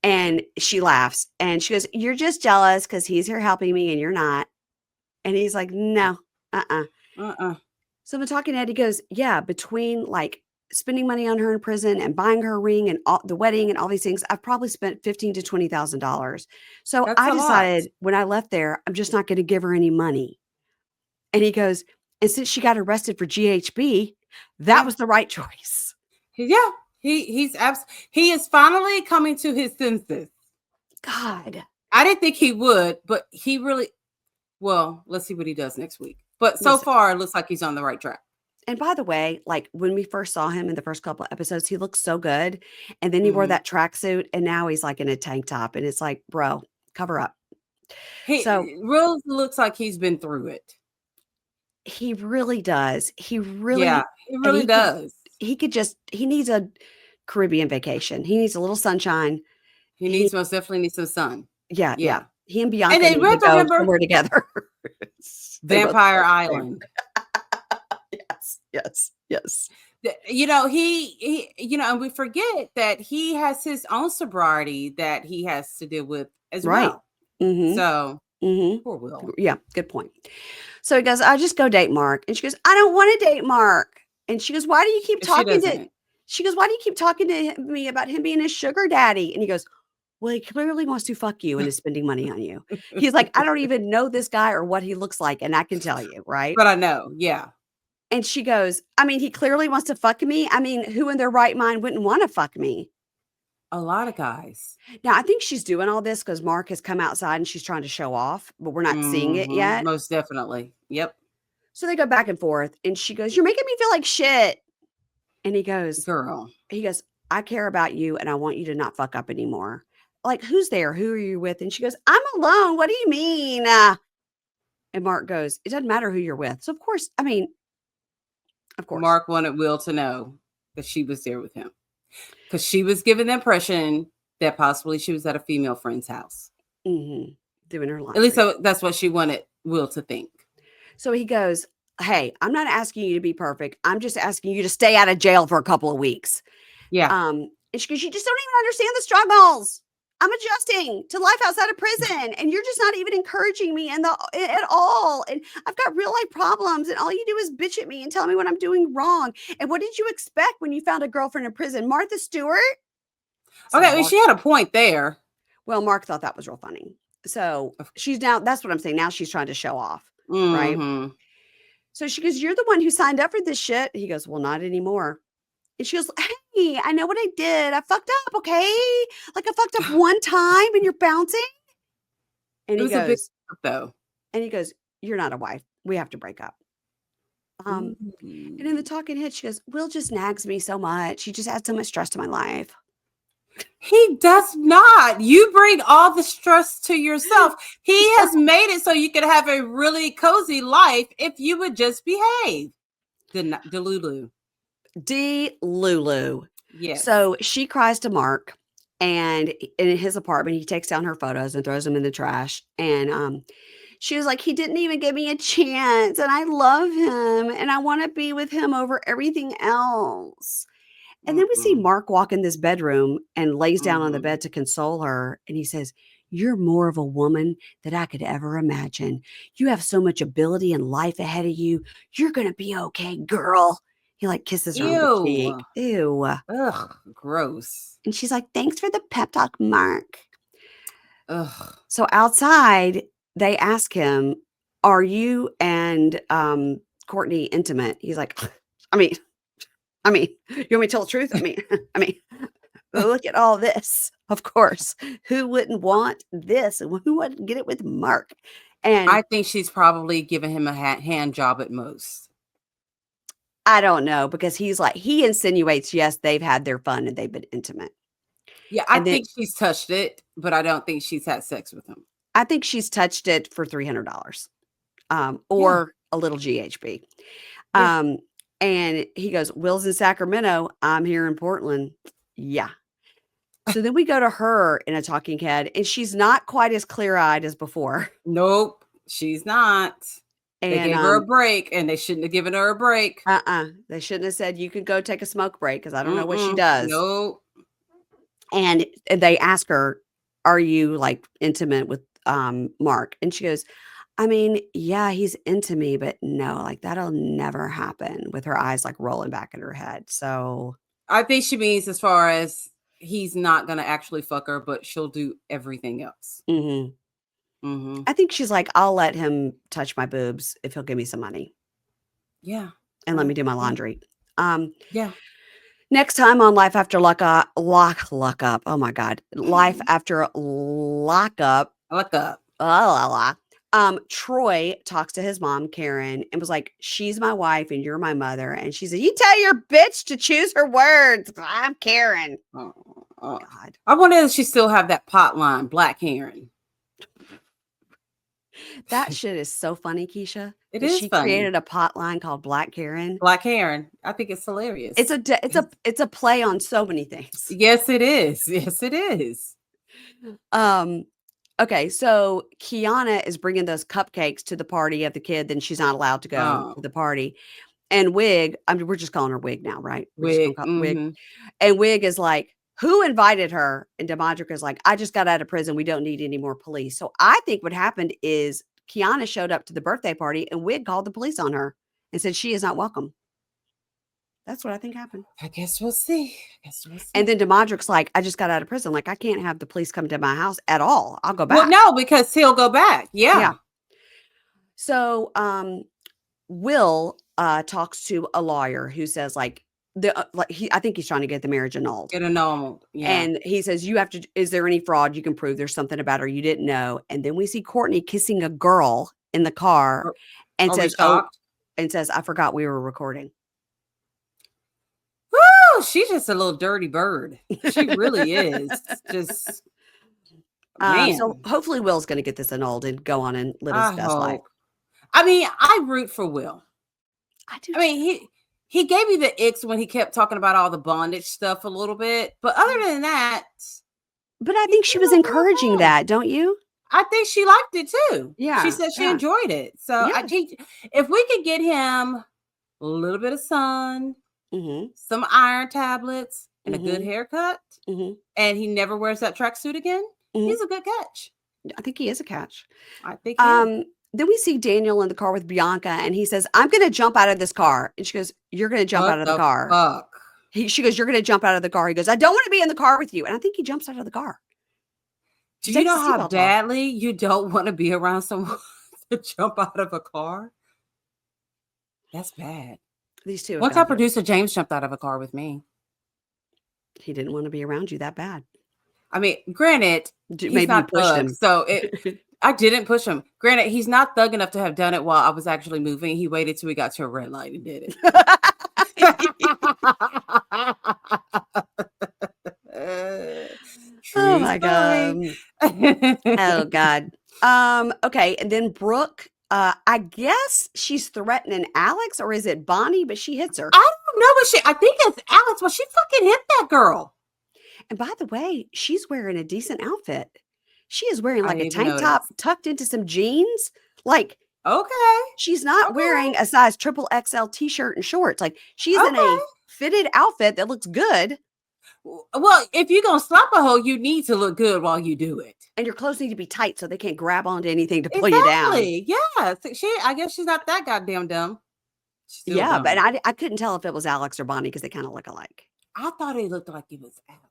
And she laughs and she goes, you're just jealous because he's here helping me and you're not. And he's like, no, So I'm talking to Eddie goes, yeah, between like spending money on her in prison and buying her a ring and the wedding and all these things, I've probably spent $15,000 to $20,000. So I decided when I left there, I'm just not going to give her any money. And he goes, and since she got arrested for GHB, that was the right choice. Yeah, he is finally coming to his senses. God, I didn't think he would, but he really. Well, let's see what he does next week. But so far, it looks like he's on the right track. And by the way, like when we first saw him in the first couple of episodes, he looked so good. And then he wore that tracksuit and now he's like in a tank top. And it's like, bro, cover up. He really looks like he's been through it. He really does. He really does. He needs a Caribbean vacation. He needs a little sunshine. He most definitely needs some sun. Yeah. He and Bianca need to go somewhere together. Vampire Island. Yes. He and we forget that he has his own sobriety that he has to deal with as well. So poor Will. Yeah, good point. So he goes, I just go date Mark. And she goes, I don't want to date Mark. And she goes, why do you keep talking to me about him being a sugar daddy? And he goes, well, he clearly wants to fuck you and is spending money on you. He's like, I don't even know this guy or what he looks like. And I can tell you, right? But I know. Yeah. And she goes, I mean, he clearly wants to fuck me. I mean, who in their right mind wouldn't want to fuck me? A lot of guys. Now, I think she's doing all this because Mark has come outside and she's trying to show off, but we're not seeing it yet. Most definitely. Yep. So they go back and forth and she goes, you're making me feel like shit. And he goes, girl, I care about you and I want you to not fuck up anymore. like, who's there? Who are you with? And she goes, I'm alone. What do you mean? And Mark goes, it doesn't matter who you're with. So, of course. Mark wanted Will to know that she was there with him. Because she was given the impression that possibly she was at a female friend's house. Mm-hmm. Doing her laundry. At least that's what she wanted Will to think. So he goes, hey, I'm not asking you to be perfect. I'm just asking you to stay out of jail for a couple of weeks. Yeah. And she goes, you just don't even understand the struggles. I'm adjusting to life outside of prison, and you're just not even encouraging me at all. And I've got real life problems, and all you do is bitch at me and tell me what I'm doing wrong. And what did you expect when you found a girlfriend in prison? Martha Stewart? So okay, she had a point there. Well, Mark thought that was real funny. So she's now, that's what I'm saying. Now she's trying to show off, right? So she goes, you're the one who signed up for this shit. He goes, well, not anymore. And she goes, hey, I know what I did. I fucked up, okay? Like I fucked up one time and you're bouncing. And he goes, though. And he goes, you're not a wife. We have to break up. And in the talking head, she goes, Will just nags me so much. He just adds so much stress to my life. He does not. You bring all the stress to yourself. He has made it so you could have a really cozy life if you would just behave. Delulu. Yes. So she cries to Mark, and in his apartment, he takes down her photos and throws them in the trash. And she was like, he didn't even give me a chance, and I love him, and I want to be with him over everything else. And then we see Mark walk in this bedroom and lays down on the bed to console her. And he says, you're more of a woman than I could ever imagine. You have so much ability and life ahead of you. You're going to be okay, girl. He like kisses her on the cheek. Ew. Ugh, gross. And she's like, thanks for the pep talk, Mark. Ugh. So outside, they ask him, are you and Courtney intimate? He's like, I mean, you want me to tell the truth? I mean, look at all this. Of course, who wouldn't want this? And who wouldn't get it with Mark? And I think she's probably giving him a hand job at most. I don't know, because he insinuates, yes, they've had their fun and they've been intimate. Yeah, I think she's touched it, but I don't think she's had sex with him. I think she's touched it for $300, or a little GHB. Yeah. And he goes, Will's in Sacramento. I'm here in Portland. Yeah. So then we go to her in a talking head, and she's not quite as clear-eyed as before. Nope, she's not. And they gave her a break, and they shouldn't have given her a break. They shouldn't have said, you could go take a smoke break, because I don't know what she does. Nope. And they ask her, are you like intimate with Mark? And she goes, I mean, yeah, he's into me, but no, like that'll never happen, with her eyes like rolling back in her head. So I think she means as far as he's not going to actually fuck her, but she'll do everything else. I think she's like, I'll let him touch my boobs if he'll give me some money. Yeah. And let me do my laundry. Yeah. Next time on Life After Lockup. Oh my God. Life After Lockup. Troy talks to his mom, Karen, and was like, she's my wife and you're my mother. And she said, you tell your bitch to choose her words. I'm Karen. Oh God. I wonder if she still have that pot line, Black Karen. That shit is so funny, Keisha. It is she funny. Created a pot line called Black Karen. Black Karen. I think it's hilarious. It's a play on so many things. Yes, it is. Yes, it is. Okay, so Kiana is bringing those cupcakes to the party of the kid, then she's not allowed to go to the party. And Wig, we're just calling her Wig now, right? Wig. And Wig is like, who invited her? And Demadric is like, I just got out of prison. We don't need any more police. So I think what happened is Kiana showed up to the birthday party and Wig called the police on her and said she is not welcome. That's what I think happened. I guess we'll see. And then Demadric's like, I just got out of prison. Like, I can't have the police come to my house at all. I'll go back. Well, no, because he'll go back. Yeah. So Will talks to a lawyer who says, like, I think he's trying to get the marriage annulled. Get annulled. Yeah. And he says, is there any fraud you can prove there's something about her you didn't know? And then we see Courtney kissing a girl in the car and says, I forgot we were recording. Woo! She's just a little dirty bird. She really is. Just Man, So hopefully Will's going to get this annulled and go on and live his I best life. hope. I mean, I root for Will. I do. I mean, he gave me the icks when he kept talking about all the bondage stuff a little bit. But other than that, but I think she was encouraging that, don't you? I think she liked it too. Yeah. She said she enjoyed it. So Yeah. if we could get him a little bit of sun, some iron tablets, and a good haircut, and he never wears that tracksuit again, he's a good catch. I think he is a catch. I think he is. Then we see Daniel in the car with Bianca, and he says, "I'm going to jump out of this car." And she goes, "You're going to jump out of the car." Fuck? She goes, "You're going to jump out of the car." He goes, "I don't want to be in the car with you." And I think he jumps out of the car. Do you know how badly you don't want to be around someone to jump out of a car? That's bad. These two. One time, producer James jumped out of a car with me. He didn't want to be around you that bad. I mean, granted, maybe you pushed him. So I didn't push him. Granted, he's not thug enough to have done it while I was actually moving. He waited till we got to a red light and did it. Oh my God. Oh God. Okay. And then Brooke, I guess she's threatening Alex, or is it Bonnie? But she hits her. I don't know, but I think it's Alex. Well, she fucking hit that girl. And by the way, she's wearing a decent outfit. She is wearing like a tank top tucked into some jeans. Like, okay. She's not wearing a size XXL t-shirt and shorts. Like, she's in a fitted outfit that looks good. Well, if you're going to slap a hoe, you need to look good while you do it. And your clothes need to be tight so they can't grab onto anything to pull you down. Yeah. I guess she's not that goddamn dumb. Yeah, dumb. But I couldn't tell if it was Alex or Bonnie because they kind of look alike. I thought it looked like it was Alex.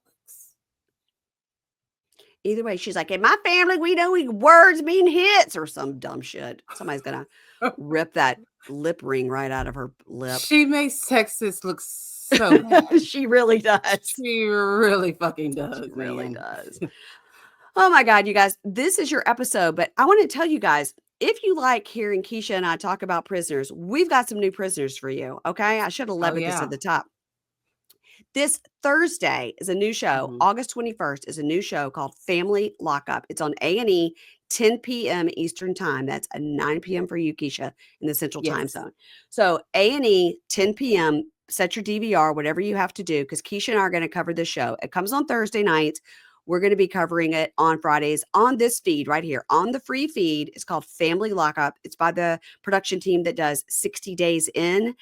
Either way, she's like, in my family, we know words mean hits or some dumb shit. Somebody's going to rip that lip ring right out of her lip. She makes Texas look so bad. She really does. She really fucking does. She really does. Oh my God, you guys, this is your episode. But I want to tell you guys, if you like hearing Keisha and I talk about prisoners, we've got some new prisoners for you. Okay. I should have levered this at the top. This Thursday is a new show. August 21st is a new show called Family Lockup. It's on A&E, 10 p.m. Eastern time. That's 9 p.m. for you, Keisha, in the Central Time Zone. So A&E, 10 p.m., set your DVR, whatever you have to do, because Keisha and I are going to cover this show. It comes on Thursday nights. We're going to be covering it on Fridays on this feed right here, on the free feed. It's called Family Lockup. It's by the production team that does 60 Days In,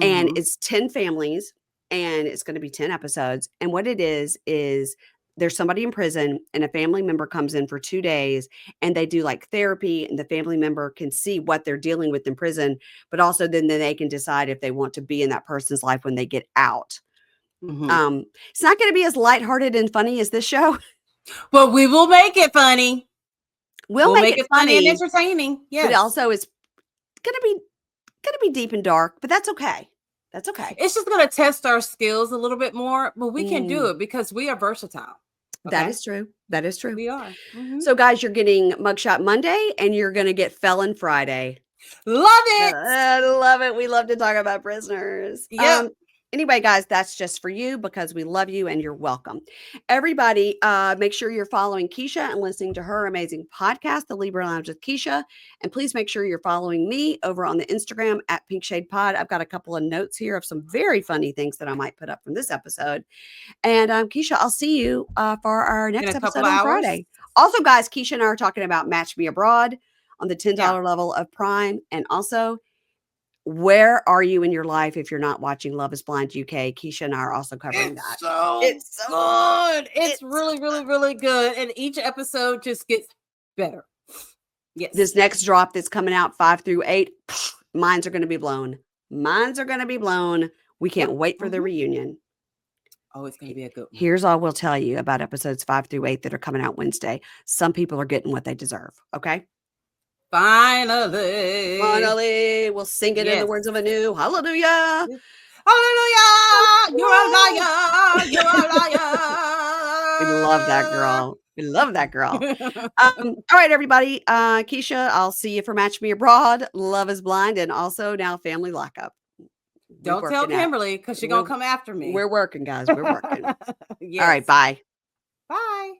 and it's 10 families. And it's going to be 10 episodes. And what it is there's somebody in prison and a family member comes in for 2 days and they do like therapy, and the family member can see what they're dealing with in prison, but also then they can decide if they want to be in that person's life when they get out. It's not going to be as lighthearted and funny as this show. But we will make it funny. We'll make it funny and entertaining. Yeah. But also it's going to be deep and dark, but that's okay. That's okay. It's just going to test our skills a little bit more, but we can do it because we are versatile. Okay? That is true. That is true. We are. So, guys, you're getting Mugshot Monday and you're going to get Felon Friday. Love it. I love it. We love to talk about prisoners. Yeah. Anyway, guys, that's just for you because we love you and you're welcome. Everybody, make sure you're following Keisha and listening to her amazing podcast, The Libra Lounge with Keisha. And please make sure you're following me over on the Instagram at Pink Shade Pod. I've got a couple of notes here of some very funny things that I might put up from this episode. And Keisha, I'll see you for our next episode on Friday. Also, guys, Keisha and I are talking about Match Me Abroad on the $10 level of Prime. And also, where are you in your life if you're not watching Love is Blind UK? Keisha and I are also covering that. It's so good. It's really, really, really good. And each episode just gets better. Yes. This next drop that's coming out 5 through 8, minds are going to be blown. Minds are going to be blown. We can't wait for the reunion. Oh, it's going to be a good one. Here's all we'll tell you about episodes 5 through 8 that are coming out Wednesday. Some people are getting what they deserve. Okay. Finally, we'll sing it in the words of a new hallelujah. Hallelujah. You're a liar. You're a liar. We love that girl. We love that girl. All right, everybody. Keisha, I'll see you for Match Me Abroad, Love is Blind, and also now Family Lockup. Don't tell Kimberly because she's going to come after me. We're working, guys. We're working. All right. Bye. Bye.